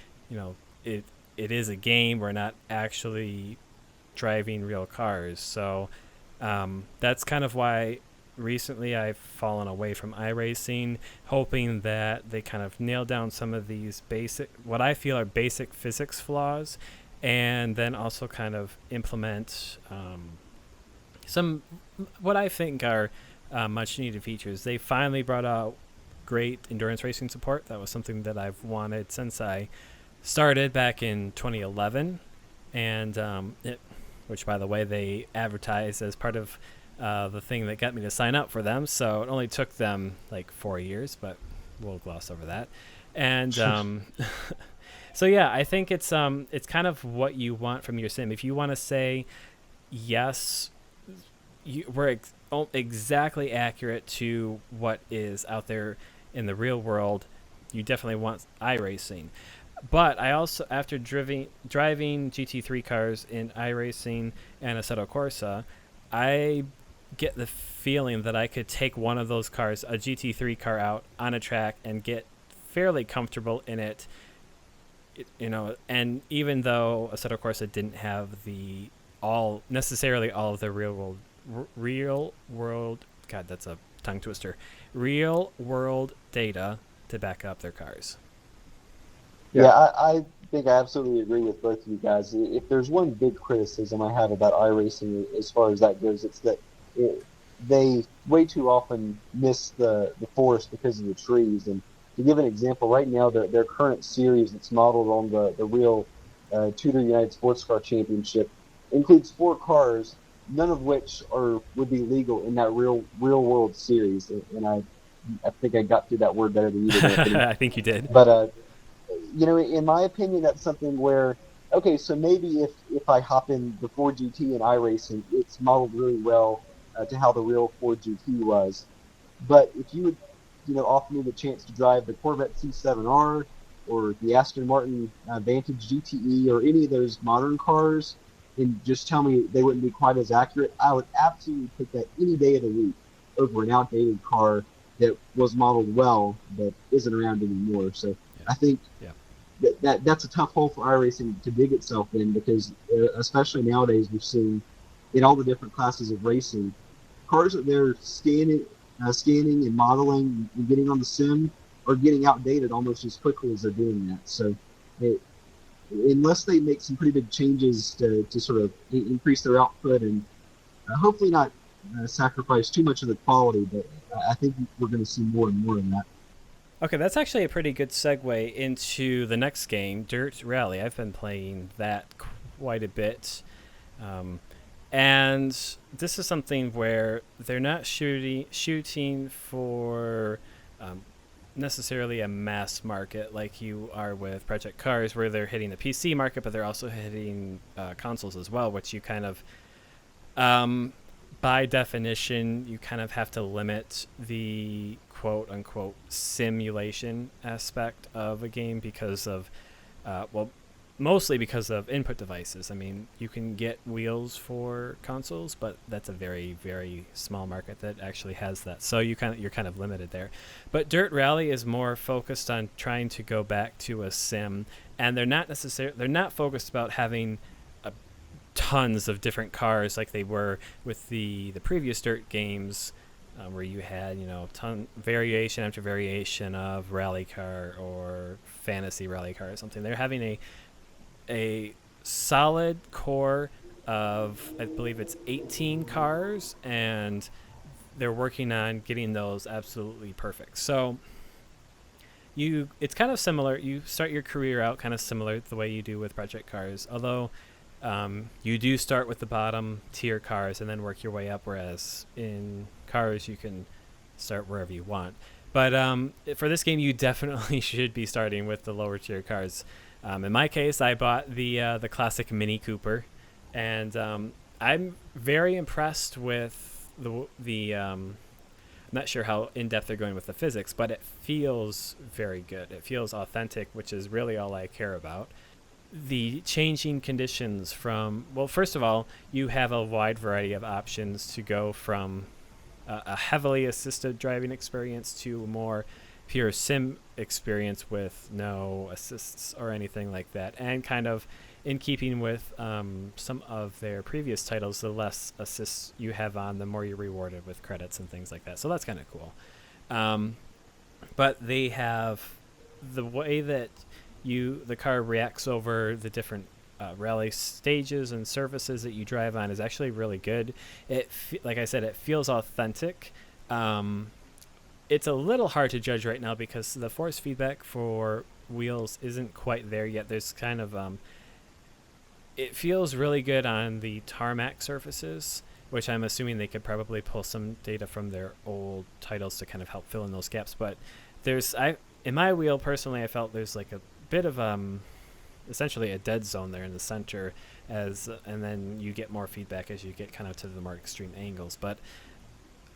it is a game. We're not actually driving real cars. So that's kind of why recently I've fallen away from iRacing, hoping that they kind of nail down some of these what I feel are basic physics flaws, and then also kind of implement some what I think are much needed features. They finally brought out great endurance racing support. That was something that I've wanted since I started back in 2011, and which, by the way, they advertised as part of the thing that got me to sign up for them. So it only took them like 4 years, but we'll gloss over that. And so yeah, I think it's kind of what you want from your sim. If you want to say yes, we're exactly accurate to what is out there in the real world, you definitely want iRacing. But I also, after driving GT3 cars in iRacing and Assetto Corsa, I get the feeling that I could take one of those cars, a GT3 car, out on a track and get fairly comfortable in it. And even though Assetto Corsa didn't have necessarily all of the real world, God, that's a tongue twister, real world data to back up their cars. Yeah, I think I absolutely agree with both of you guys. If there's one big criticism I have about iRacing as far as that goes, it's that they way too often miss the forest because of the trees. And to give an example, right now their current series that's modeled on the real Tudor United Sports Car Championship includes 4 cars, none of which would be legal in that real world series. And I think I got through that word better than you did. I think you did. But in my opinion, that's something where, okay, so maybe if I hop in the Ford GT in iRacing, it's modeled really well to how the real Ford GT was. But if you would, offer me the chance to drive the Corvette C7R or the Aston Martin Vantage GTE or any of those modern cars, and just tell me they wouldn't be quite as accurate, I would absolutely pick that any day of the week over an outdated car that was modeled well but isn't around anymore. So I think that's a tough hole for iRacing to dig itself in, because especially nowadays we're seeing in all the different classes of racing, cars that they're scanning and modeling and getting on the sim are getting outdated almost as quickly as they're doing that. So unless they make some pretty big changes to sort of increase their output and hopefully not sacrifice too much of the quality, but I think we're going to see more and more of that. Okay, that's actually a pretty good segue into the next game, Dirt Rally. I've been playing that quite a bit. And this is something where they're not shooting for necessarily a mass market like you are with Project Cars, where they're hitting the PC market, but they're also hitting consoles as well, which you kind of, by definition, you kind of have to limit the quote-unquote simulation aspect of a game because of, mostly because of input devices. I mean, you can get wheels for consoles, but that's a very, very small market that actually has that. So you're kind of limited there. But Dirt Rally is more focused on trying to go back to a sim, and they're not focused about having tons of different cars like they were with the previous Dirt games, where you had variation after variation of rally car or fantasy rally car or something. They're having a solid core of, I believe it's 18 cars, and they're working on getting those absolutely perfect. So it's kind of similar. You start your career out kind of similar the way you do with Project Cars, although you do start with the bottom tier cars and then work your way up, whereas in Cars you can start wherever you want. But for this game, you definitely should be starting with the lower tier cars. In my case, I bought the classic Mini Cooper, and I'm very impressed with the I'm not sure how in-depth they're going with the physics, but it feels very good. It feels authentic, which is really all I care about. The changing conditions first of all, you have a wide variety of options to go from a heavily assisted driving experience to a more pure sim experience with no assists or anything like that, and kind of in keeping with some of their previous titles, the less assists you have on, the more you're rewarded with credits and things like that. So that's kind of cool. But they have the way that the car reacts over the different rally stages and surfaces that you drive on is actually really good. Like I said, it feels authentic. It's a little hard to judge right now because the force feedback for wheels isn't quite there yet. There's kind of it feels really good on the tarmac surfaces, which I'm assuming they could probably pull some data from their old titles to kind of help fill in those gaps. But in my wheel personally, I felt there's like a bit of essentially a dead zone there in the center, and then you get more feedback as you get kind of to the more extreme angles. But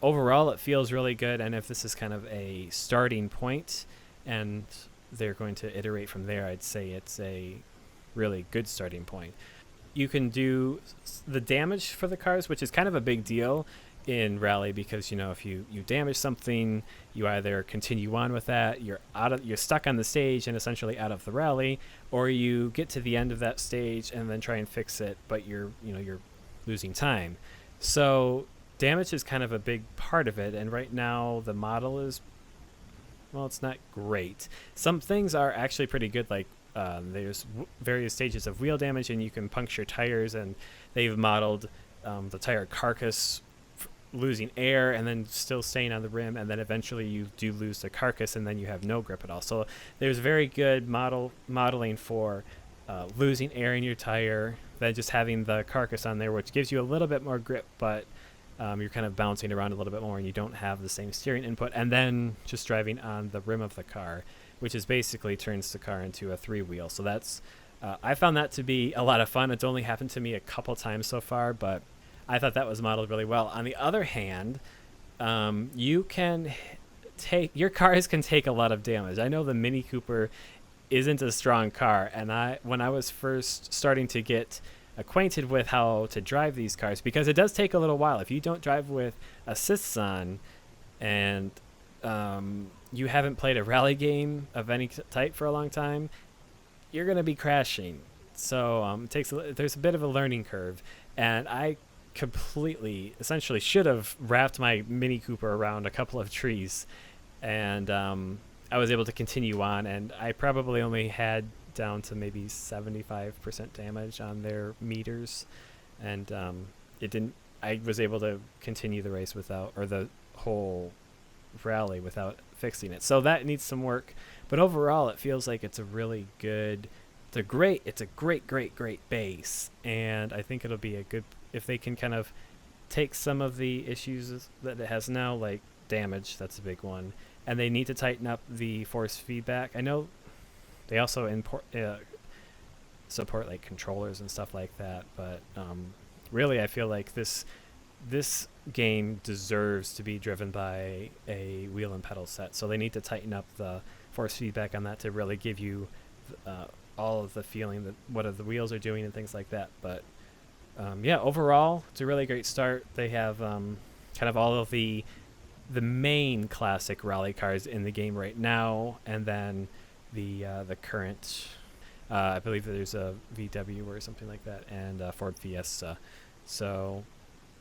overall, it feels really good, and if this is kind of a starting point and they're going to iterate from there, I'd say it's a really good starting point. You can do the damage for the cars, which is kind of a big deal in Rally, because if you damage something, you either continue on with that, you're stuck on the stage and essentially out of the rally, or you get to the end of that stage and then try and fix it, but you're losing time. So damage is kind of a big part of it, and right now the model is, it's not great. Some things are actually pretty good, like there's various stages of wheel damage, and you can puncture tires, and they've modeled the tire carcass losing air and then still staying on the rim, and then eventually you do lose the carcass and then you have no grip at all. So there's very good modeling for losing air in your tire, then just having the carcass on there, which gives you a little bit more grip, but you're kind of bouncing around a little bit more and you don't have the same steering input, and then just driving on the rim of the car, which is basically turns the car into a 3-wheel. So that's I found that to be a lot of fun. It's only happened to me a couple times so far, but I thought that was modeled really well. On the other hand, your cars can take a lot of damage. I know the Mini Cooper isn't a strong car, and when I was first starting to get acquainted with how to drive these cars, because it does take a little while. If you don't drive with assists on, and you haven't played a rally game of any type for a long time, you're going to be crashing. So there's a bit of a learning curve, and I completely, essentially, should have wrapped my Mini Cooper around a couple of trees, and I was able to continue on, and I probably only had down to maybe 75% damage on their meters, and it didn't. I was able to continue the race without, or the whole rally without fixing it. So that needs some work, but overall, it feels like it's a really good. It's a great base, and I think it'll be a good if they can kind of take some of the issues that it has now, like damage. That's a big one, and they need to tighten up the force feedback. I know they also support like controllers and stuff like that, but really, I feel like this game deserves to be driven by a wheel and pedal set. So they need to tighten up the force feedback on that to really give you all of the feeling that what the wheels are doing and things like that. But yeah, overall, it's a really great start. They have kind of all of the main classic rally cars in the game right now, and then the current. I believe there's a VW or something like that, and Ford Fiesta. So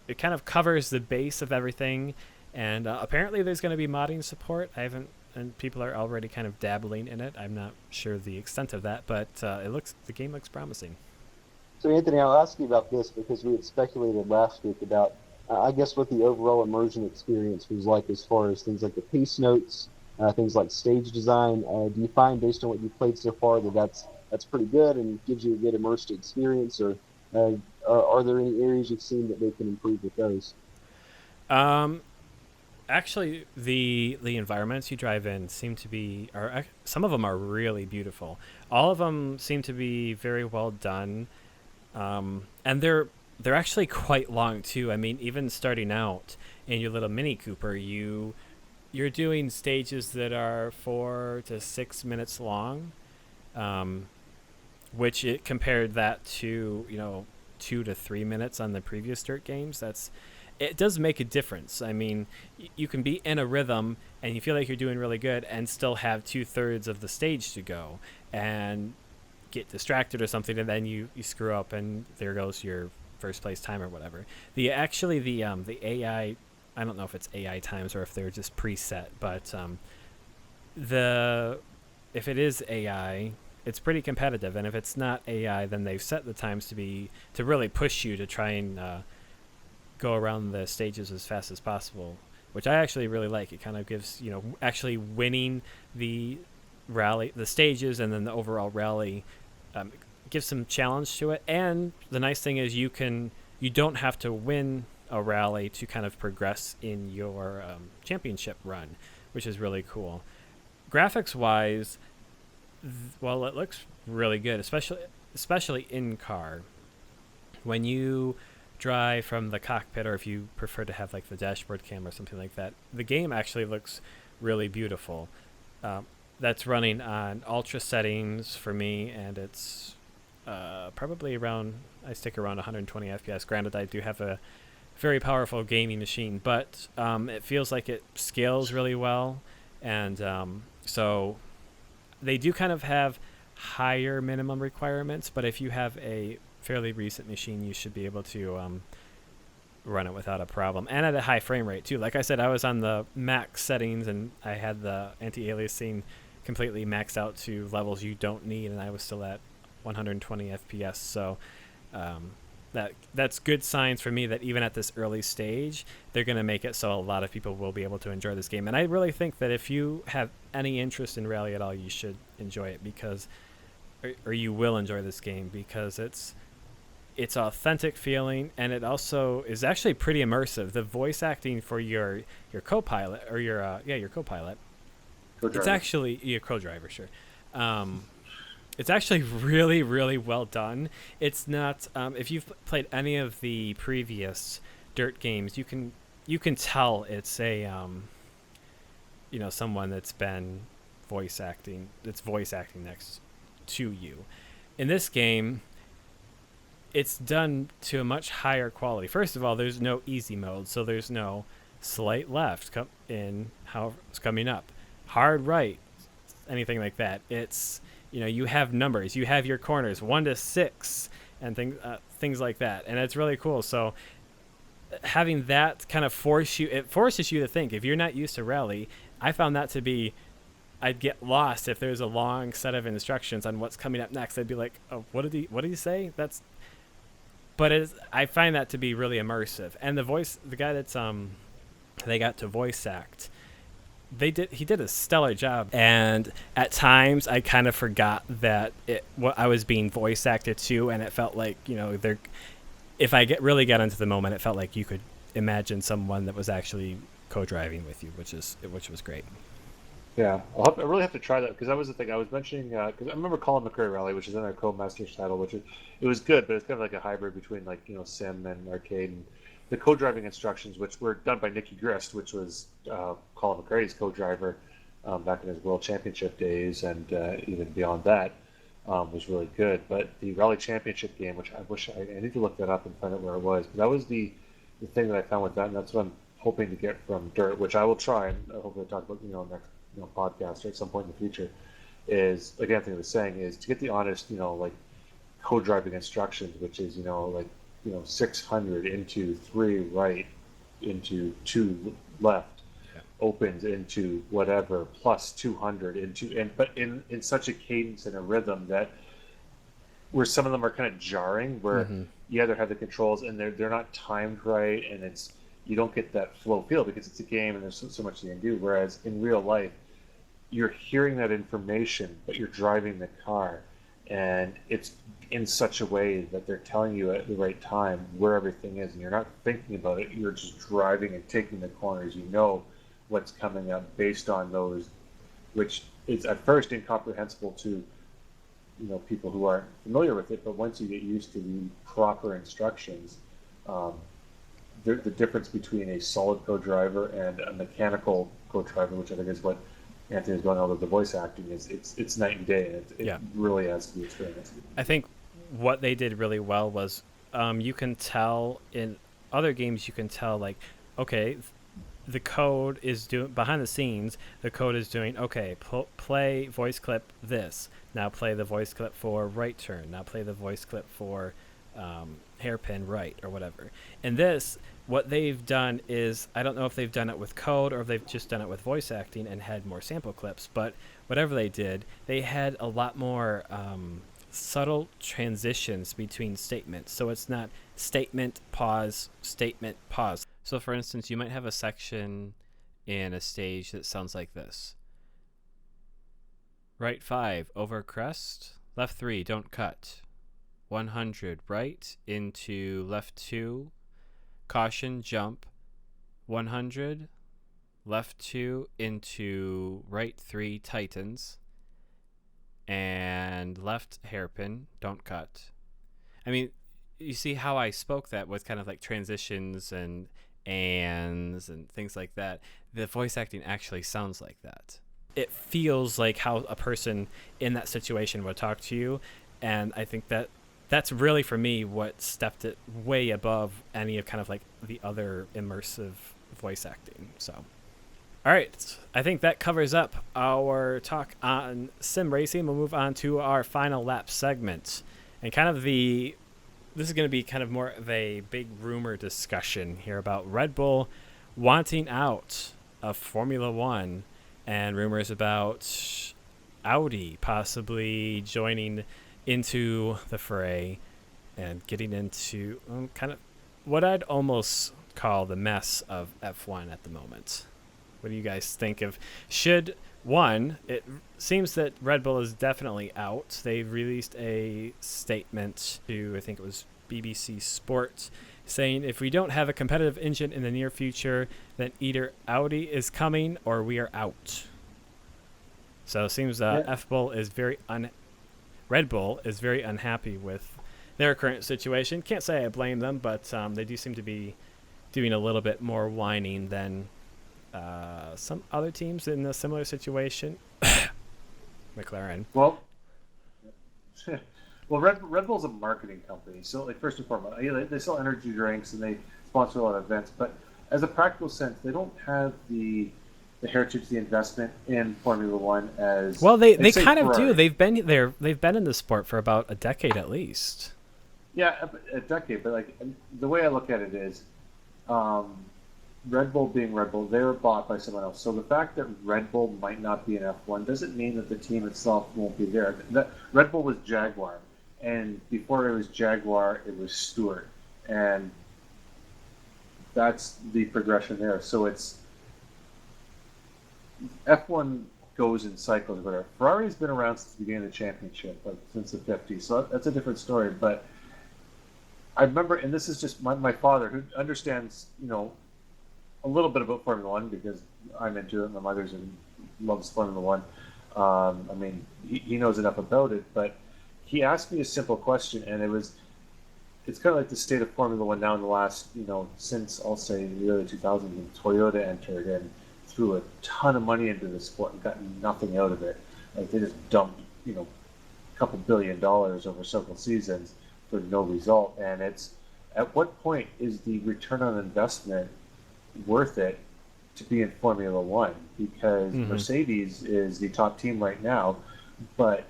it kind of covers the base of everything, and apparently there's going to be modding support. And people are already kind of dabbling in it. I'm not sure the extent of that, but the game looks promising. So Anthony, I'll ask you about this because we had speculated last week about, I guess, what the overall immersion experience was like as far as things like the pace notes, things like stage design. Do you find, based on what you've played so far, that's pretty good and gives you a good immersive experience, or are there any areas you've seen that they can improve with those? Actually, the environments you drive in seem to be some of them are really beautiful. All of them seem to be very well done, and they're actually quite long too. I mean, even starting out in your little Mini Cooper, you're doing stages that are 4 to 6 minutes long, which it compared that to 2 to 3 minutes on the previous dirt games. It does make a difference. I mean, you can be in a rhythm and you feel like you're doing really good and still have 2/3 of the stage to go and get distracted or something, and then you screw up and there goes your first place time or whatever. The AI, I don't know if it's AI times or if they're just preset, but if it is AI, it's pretty competitive, and if it's not AI, then they've set the times to really push you to try and go around the stages as fast as possible, which I actually really like. It kind of gives, actually winning the rally, the stages, and then the overall rally gives some challenge to it. And the nice thing is you don't have to win a rally to kind of progress in your championship run, which is really cool. Graphics wise, well, it looks really good, especially in car. When you drive from the cockpit, or if you prefer to have like the dashboard cam or something like that, the game actually looks really beautiful. That's running on ultra settings for me, and it's probably I stick around 120 FPS. Granted, I do have a very powerful gaming machine, but it feels like it scales really well, and so they do kind of have higher minimum requirements, but if you have a fairly recent machine, you should be able to run it without a problem, and at a high frame rate too. Like I said, I was on the max settings, and I had the anti-aliasing completely maxed out to levels you don't need, and I was still at 120 FPS. So that's good signs for me that even at this early stage, they're going to make it so a lot of people will be able to enjoy this game. And I really think that if you have any interest in rally at all, you should enjoy it, because or you will enjoy this game, because it's authentic feeling, and it also is actually pretty immersive. The voice acting for your co-pilot, or your co-pilot, Co-driver. It's actually your co-driver, sure. It's actually really, really well done. It's not if you've played any of the previous dirt games, you can tell it's a someone that's been voice acting next to you. In this game, it's done to a much higher quality. First of all, there's no easy mode, so there's no slight left in how it's coming up, hard right, anything like that. It's you have numbers, you have your corners 1 to 6, and things like that, and it's really cool. So having that kind of forces you to think. If you're not used to rally, I found that to be, I'd get lost if there's a long set of instructions on what's coming up next. I'd be like, oh, what did he say? But I find that to be really immersive. And the guy that's they got to voice act, he did a stellar job. And at times I kind of forgot that what I was being voice acted to, and it felt like, if I really got into the moment, it felt like you could imagine someone that was actually co-driving with you, which was great. Yeah, I really have to try that, because that was the thing I was mentioning. Because I remember Colin McRae Rally, which is in our co-master's title, it was good, but it's kind of like a hybrid between sim and arcade. And the co-driving instructions, which were done by Nicky Grist, which was Colin McRae's co-driver back in his World Championship days, and even beyond that, was really good. But the Rally Championship game, which I need to look that up and find out where it was, but that was the thing that I found with that, and that's what I'm hoping to get from Dirt, which I will try and hopefully talk about next podcast or at some point in the future. Is, like Anthony was saying, is to get the honest like co-driving instructions, which is 600 into 3 right into 2 left, opens into whatever plus 200 into, but in such a cadence and a rhythm that where some of them are kind of jarring, where you either have the controls and they're not timed right, and you don't get that flow feel because it's a game and there's so much you can do. Whereas in real life, you're hearing that information, but you're driving the car, and it's in such a way that they're telling you at the right time where everything is, and you're not thinking about it. You're just driving and taking the corners. You know what's coming up based on those, which is at first incomprehensible to people who aren't familiar with it. But once you get used to the proper instructions, the difference between a solid co-driver and a mechanical co-driver, which I think is what Anthony's going over the voice acting, is it's night and day, and it really adds to the experience. I think what they did really well was you can tell in other games, you can tell like, okay, the code is doing behind the scenes, the code is doing, okay, play voice clip this, now play the voice clip for right turn, now play the voice clip for hairpin right, or whatever. And this, what they've done is, I don't know if they've done it with code or if they've just done it with voice acting and had more sample clips, but whatever they did, they had a lot more subtle transitions between statements. So it's not statement, pause, statement, pause. So for instance, you might have a section in a stage that sounds like this. Right 5, over crest, left 3, don't cut. 100, right into left 2, caution, jump. 100, left 2 into right 3, tightens. And left hairpin, don't cut. I mean, you see how I spoke that with kind of like transitions and ands and things like that. The voice acting actually sounds like that. It feels like how a person in that situation would talk to you, and I think that's really, for me, what stepped it way above any of kind of like the other immersive voice acting. So, all right, I think that covers up our talk on sim racing. We'll move on to our final lap segment, and kind of this is going to be kind of more of a big rumor discussion here about Red Bull wanting out of Formula One, and rumors about Audi possibly joining into the fray and getting into kind of what I'd almost call the mess of F1 at the moment. What do you guys think of? It seems that Red Bull is definitely out. They released a statement to, I think it was BBC Sport, saying if we don't have a competitive engine in the near future, then either Audi is coming or we are out. So it seems Red Bull is very unhappy with their current situation. Can't say I blame them, but they do seem to be doing a little bit more whining than some other teams in a similar situation. McLaren. Well, Red Bull's a marketing company. So, like, first and foremost, they sell energy drinks and they sponsor a lot of events. But as a practical sense, they don't have the the heritage, the investment in Formula One as Well, they say kind of Ferrari. do. They've been there. They've been in the sport for about a decade at least. Yeah, a decade. But like the way I look at it is, um, Red Bull being Red Bull, they were bought by someone else. So the fact that Red Bull might not be in F1 doesn't mean that the team itself won't be there. That Red Bull was Jaguar, and before it was Jaguar, it was Stewart, and that's the progression there. So it's F1 goes in cycles. Whatever. Ferrari's been around since the beginning of the championship, like since the '50s. So that's a different story. But I remember, and this is just my father who understands, a little bit about Formula One because I'm into it. My mother's and loves Formula One. I mean, he knows enough about it, but he asked me a simple question, and it's kind of like the state of Formula One now in the last, since I'll say the early 2000s when Toyota entered and threw a ton of money into the sport and got nothing out of it. Like they just dumped, a couple $1 billion over several seasons for no result. And it's at what point is the return on investment worth it to be in Formula One? Because Mercedes is the top team right now, but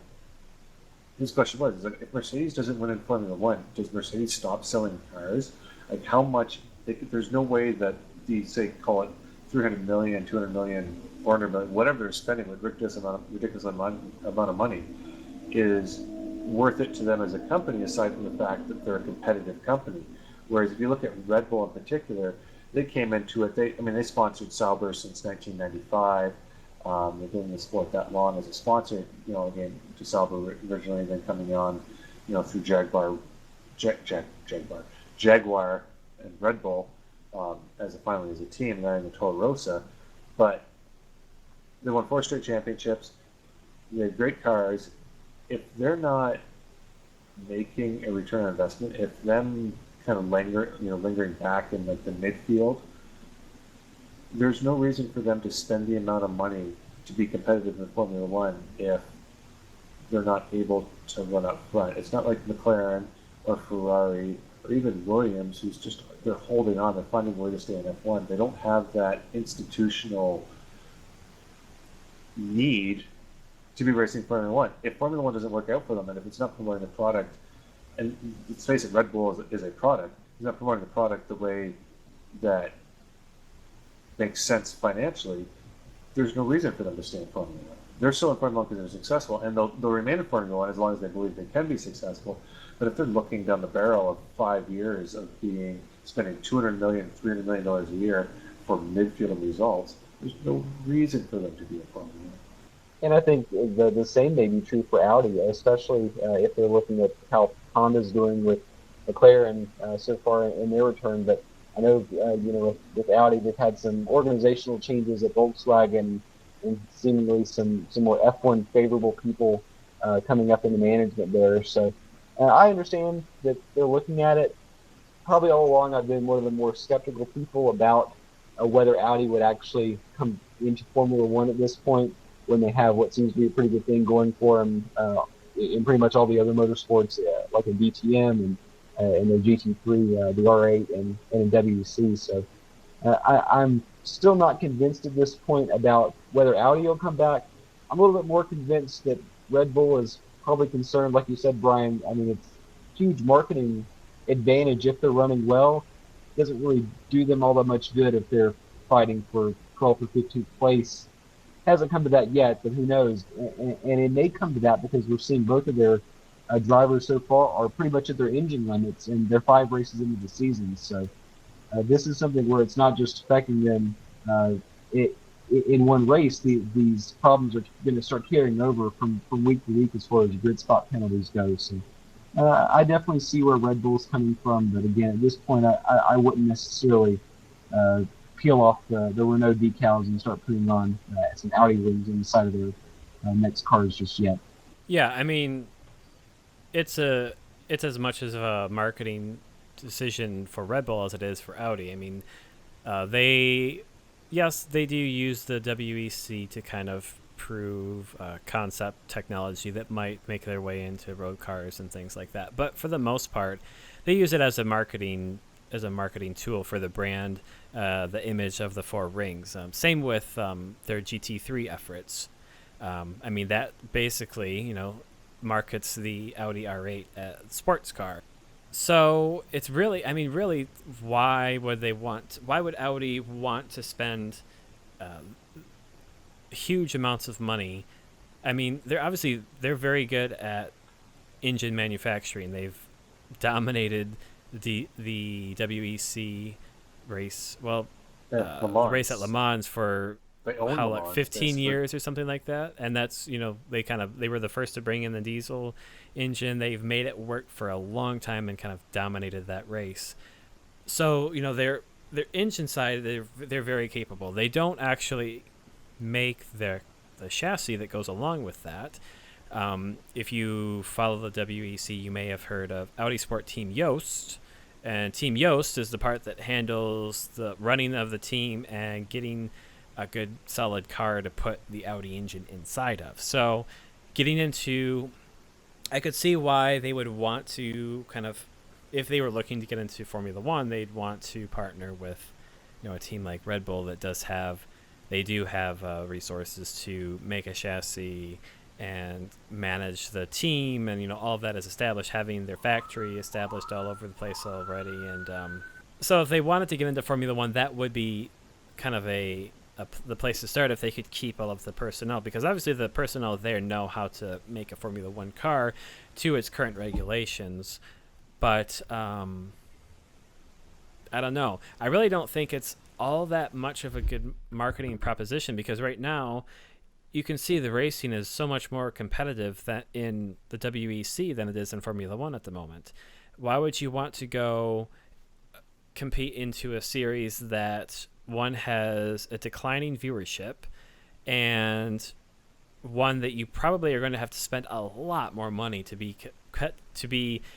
his question was, like, if Mercedes doesn't win in Formula One, does Mercedes stop selling cars? Like, how much? There's no way that these, say, call it 300 million, 200 million, 400 million, whatever they're spending with ridiculous amount of money, is worth it to them as a company. Aside from the fact that they're a competitive company, whereas if you look at Red Bull in particular, they came into it. They sponsored Sauber since 1995. They've been in the sport that long as a sponsor, again, to Sauber originally, then coming on, through Jaguar and Red Bull, finally as a team, then in the Toro Rosso. But they won 4 straight championships. They had great cars. If they're not making a return on investment, if them kind of lingering back in like the midfield, there's no reason for them to spend the amount of money to be competitive in Formula One if they're not able to run up front. It's not like McLaren or Ferrari or even Williams, they're holding on, they're finding a way to stay in F1. They don't have that institutional need to be racing Formula One. If Formula One doesn't work out for them, and if it's not promoting the product, and let's face it, Red Bull is a product. It's not promoting the product the way that makes sense financially. There's no reason for them to stay in Formula One. They're still in Formula One because they're successful, and they'll remain in Formula One as long as they believe they can be successful. But if they're looking down the barrel of 5 years of spending $200 million, $300 million a year for midfield results, there's no reason for them to be in Formula One. And I think the same may be true for Audi, especially if they're looking at how Honda's doing with McLaren so far in their return. But I know, with Audi, they've had some organizational changes at Volkswagen and seemingly some more F1 favorable people coming up in the management there. So I understand that they're looking at it. Probably all along, I've been one of the more skeptical people about whether Audi would actually come into Formula One at this point, when they have what seems to be a pretty good thing going for them in pretty much all the other motorsports, like a DTM and the GT3, the R8, and in WEC. So I'm still not convinced at this point about whether Audi will come back. I'm a little bit more convinced that Red Bull is probably concerned, like you said, Brian. I mean, it's huge marketing advantage if they're running well. It doesn't really do them all that much good if they're fighting for 12th or 15th place. Hasn't come to that yet, but who knows? And it may come to that because we're seeing both of their drivers so far are pretty much at their engine limits, and they're 5 races into the season. So this is something where it's not just affecting them in one race. These problems are going to start carrying over from week to week as far as grid spot penalties go. So I definitely see where Red Bull's coming from, but again, at this point, I wouldn't necessarily peel off the Renault decals and start putting on some Audi wings on the side of their next cars just yet. Yeah, I mean, it's as much as a marketing decision for Red Bull as it is for Audi. I mean, they do use the WEC to kind of prove concept technology that might make their way into road cars and things like that. But for the most part, they use it as a marketing as a marketing tool for the brand, the image of the four rings. Same with their GT3 efforts. I mean, that basically, markets the Audi R8 sports car. So it's really, I mean, really, why would Audi want to spend huge amounts of money? I mean, they're very good at engine manufacturing. They've dominated the WEC race. Well, the race at Le Mans for like 15 years or something like that. And that's, they were the first to bring in the diesel engine. They've made it work for a long time and kind of dominated that race. So, their engine side, they're very capable. They don't actually make the chassis that goes along with that. If you follow the WEC, you may have heard of Audi Sport Team Yost. And Team Yost is the part that handles the running of the team and getting a good solid car to put the Audi engine inside of. So I could see why they would want to kind of, if they were looking to get into Formula One, they'd want to partner with, a team like Red Bull that they do have resources to make a chassis and manage the team, and all of that is established, having their factory established all over the place already. And so if they wanted to get into Formula One, that would be kind of the place to start if they could keep all of the personnel, because obviously the personnel there know how to make a Formula One car to its current regulations. But I don't know. I really don't think it's all that much of a good marketing proposition, because right now you can see the racing is so much more competitive in the WEC than it is in Formula One at the moment. Why would you want to go compete into a series that one has a declining viewership, and one that you probably are going to have to spend a lot more money to be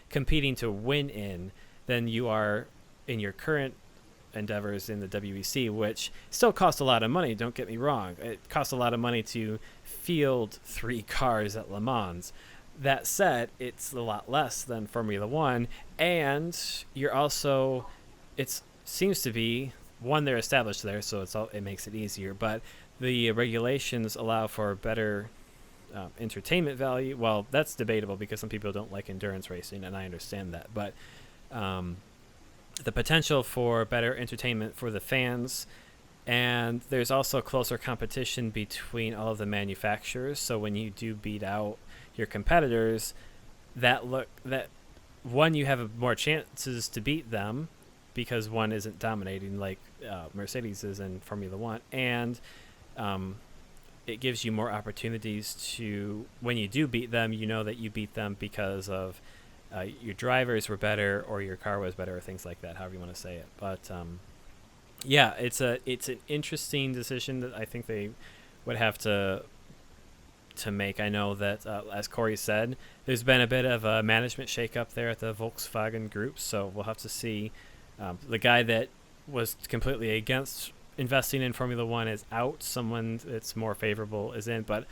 competing to win in than you are in your current endeavors in the WEC, which still costs a lot of money, don't get me wrong. It costs a lot of money to field 3 cars at Le Mans. That said, it's a lot less than Formula One, and it seems to be, one, they're established there, so it makes it easier, but the regulations allow for better entertainment value. Well, that's debatable because some people don't like endurance racing, and I understand that, but the potential for better entertainment for the fans, and there's also closer competition between all of the manufacturers. So when you do beat out your competitors, that you have more chances to beat them because one isn't dominating like Mercedes is in Formula One, and it gives you more opportunities to, when you do beat them, that you beat them because of your drivers were better or your car was better or things like that, however you want to say it. But yeah, it's an interesting decision that I think they would have to make. I know that, as Corey said, there's been a bit of a management shakeup there at the Volkswagen Group, so we'll have to see. The guy that was completely against investing in Formula One is out. Someone that's more favorable is in, but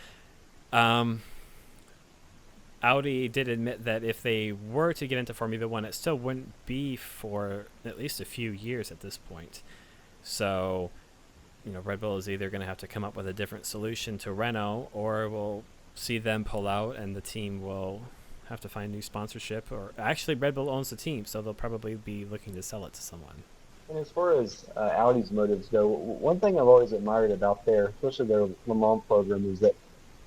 Audi did admit that if they were to get into Formula One, it still wouldn't be for at least a few years at this point. So, Red Bull is either going to have to come up with a different solution to Renault, or we'll see them pull out and the team will have to find new sponsorship. Or actually, Red Bull owns the team, so they'll probably be looking to sell it to someone. And as far as Audi's motives go, one thing I've always admired about especially their Le Mans program, is that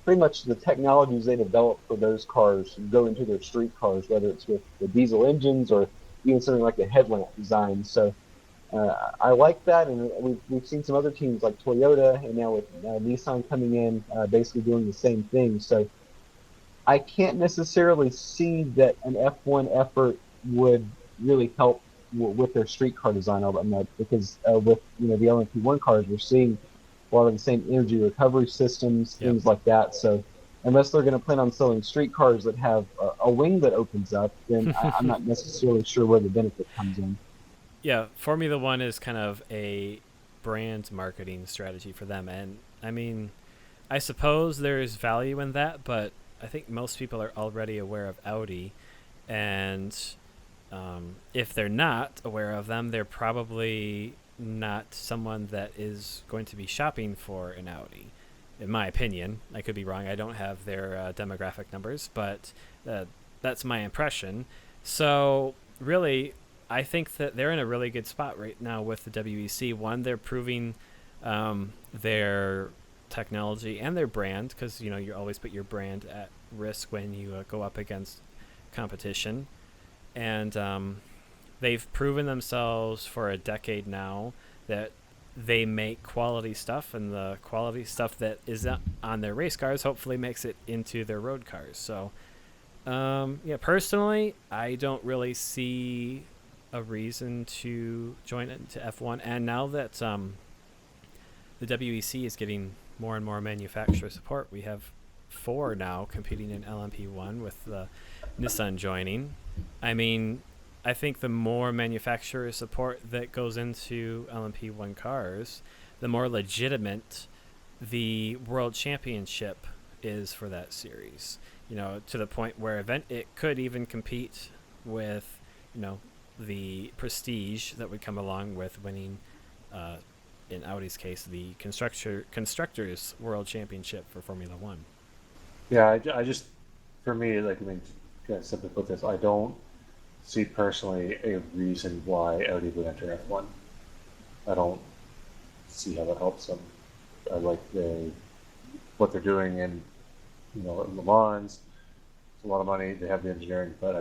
pretty much the technologies they develop for those cars go into their street cars, whether it's with the diesel engines or even something like the headlamp design. So I like that, and we've seen some other teams like Toyota, and now with Nissan coming in, basically doing the same thing. So I can't necessarily see that an F1 effort would really help with their street car design all that much, because with the LMP1 cars, we're seeing a lot of the same energy recovery systems, things like that. So unless they're going to plan on selling street cars that have a wing that opens up, then I'm not necessarily sure where the benefit comes in. Yeah, Formula One is kind of a brand marketing strategy for them. And I mean, I suppose there's value in that, but I think most people are already aware of Audi. And If they're not aware of them, they're probably not someone that is going to be shopping for an Audi, in my opinion. I could be wrong. I don't have their demographic numbers, but that's my impression. So really, I think that they're in a really good spot right now with the WEC. One, they're proving their technology and their brand, because you always put your brand at risk when you go up against competition. And they've proven themselves for a decade now that they make quality stuff, and the quality stuff that is on their race cars hopefully makes it into their road cars. So personally, I don't really see a reason to join into F1. And now that the WEC is getting more and more manufacturer support, we have 4 now competing in LMP1 with Nissan joining. I mean, I think the more manufacturer support that goes into LMP1 cars, the more legitimate the World Championship is for that series. To the point where it could even compete with, the prestige that would come along with winning, in Audi's case, the Constructors World Championship for Formula One. Yeah, I just, for me, simply put this, I don't see personally a reason why Audi would enter F1. I don't see how that helps them. I like what they're doing in Le Mans. It's a lot of money. They have the engineering, but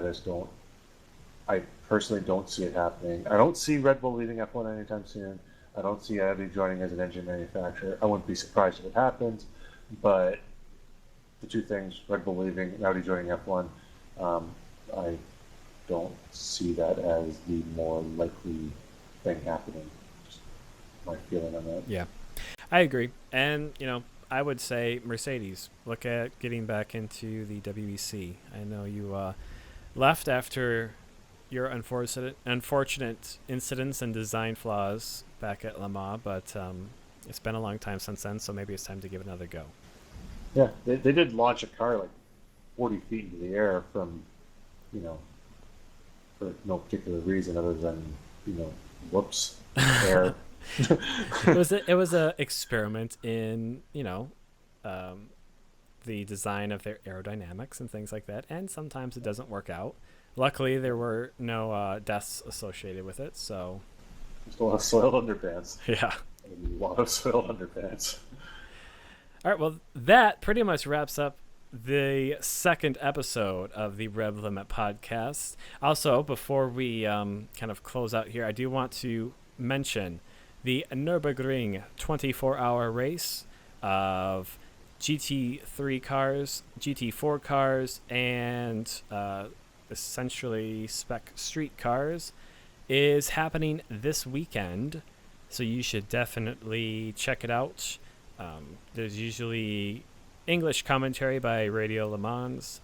I personally don't see it happening. I don't see Red Bull leaving F1 anytime soon. I don't see Audi joining as an engine manufacturer. I wouldn't be surprised if it happens, but the two things, Red Bull leaving and Audi joining F1, I don't see that as the more likely thing happening. Just my feeling on that. Yeah, I agree. And, I would say Mercedes, look at getting back into the WEC. I know you left after your unfortunate incidents and design flaws back at Le Mans, but it's been a long time since then, so maybe it's time to give it another go. Yeah, they did launch a car 40 feet into the air from, for no particular reason other than, whoops, air. It was a experiment in, the design of their aerodynamics and things like that, and sometimes it doesn't work out. Luckily, there were no deaths associated with it, so... Just a lot of soiled underpants. Yeah. A lot of soiled underpants. All right, well, that pretty much wraps up the second episode of the Rev Limit podcast. Also, before we kind of close out here, I do want to mention the Nürburgring 24-hour race of GT3 cars, GT4 cars, and essentially spec street cars is happening this weekend, so you should definitely check it out. There's usually English commentary by Radio Le Mans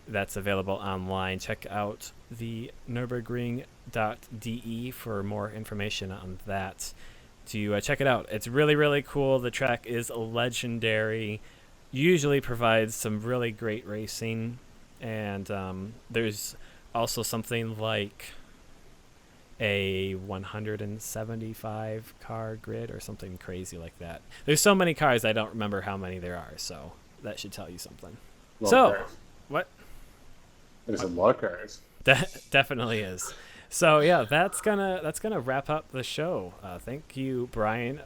that's available online. Check out the Nürburgring.de for more information on that. To check it out. It's really, really cool. The track is legendary. Usually provides some really great racing. And there's also something like a 175 car grid or something crazy like that. There's so many cars, I don't remember how many there are, so that should tell you something. What? There's a lot of cars. Definitely is. So yeah, that's gonna wrap up the show. Thank you, Brian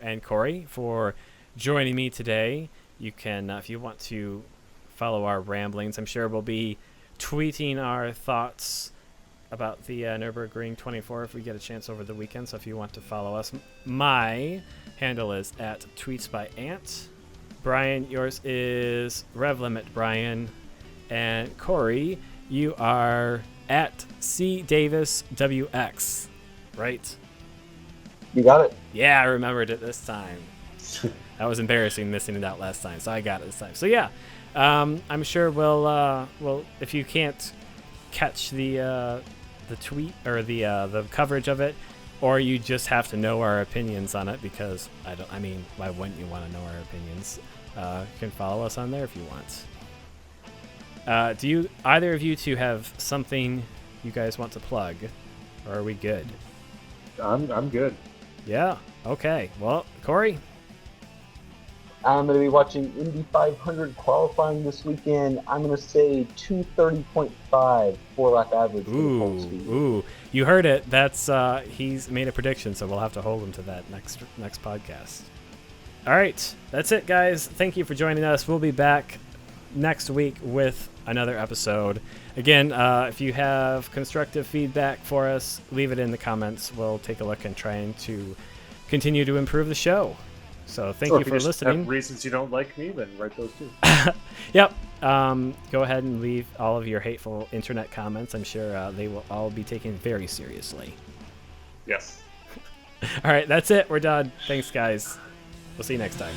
and Corey, for joining me today. You can, if you want to follow our ramblings, I'm sure we'll be tweeting our thoughts about the Nürburgring 24 if we get a chance over the weekend. So if you want to follow us, my handle is at tweetsbyant. Brian, yours is RevLimitBrian, and Corey, you are at CDavisWX, right? You got it. Yeah, I remembered it this time. That was embarrassing missing it out last time, so I got it this time. So yeah, I'm sure we'll if you can't catch the tweet or the coverage of it, or you just have to know our opinions on it, because why wouldn't you want to know our opinions? You can follow us on there if you want. Do either of you two have something you guys want to plug, or are we good? I'm good. Yeah. Okay. Well, Corey. I'm going to be watching Indy 500 qualifying this weekend. I'm going to say 230.5 4-lap average for the pole speed. Ooh, you heard it. That's he's made a prediction, so we'll have to hold him to that next podcast. All right, that's it, guys. Thank you for joining us. We'll be back next week with another episode. Again, if you have constructive feedback for us, leave it in the comments. We'll take a look and try to continue to improve the show. So thank you for listening. Have reasons you don't like me, then write those too. Yep. Go ahead and leave all of your hateful internet comments. I'm sure they will all be taken very seriously. Yes. All right, that's it. We're done. Thanks, guys. We'll see you next time.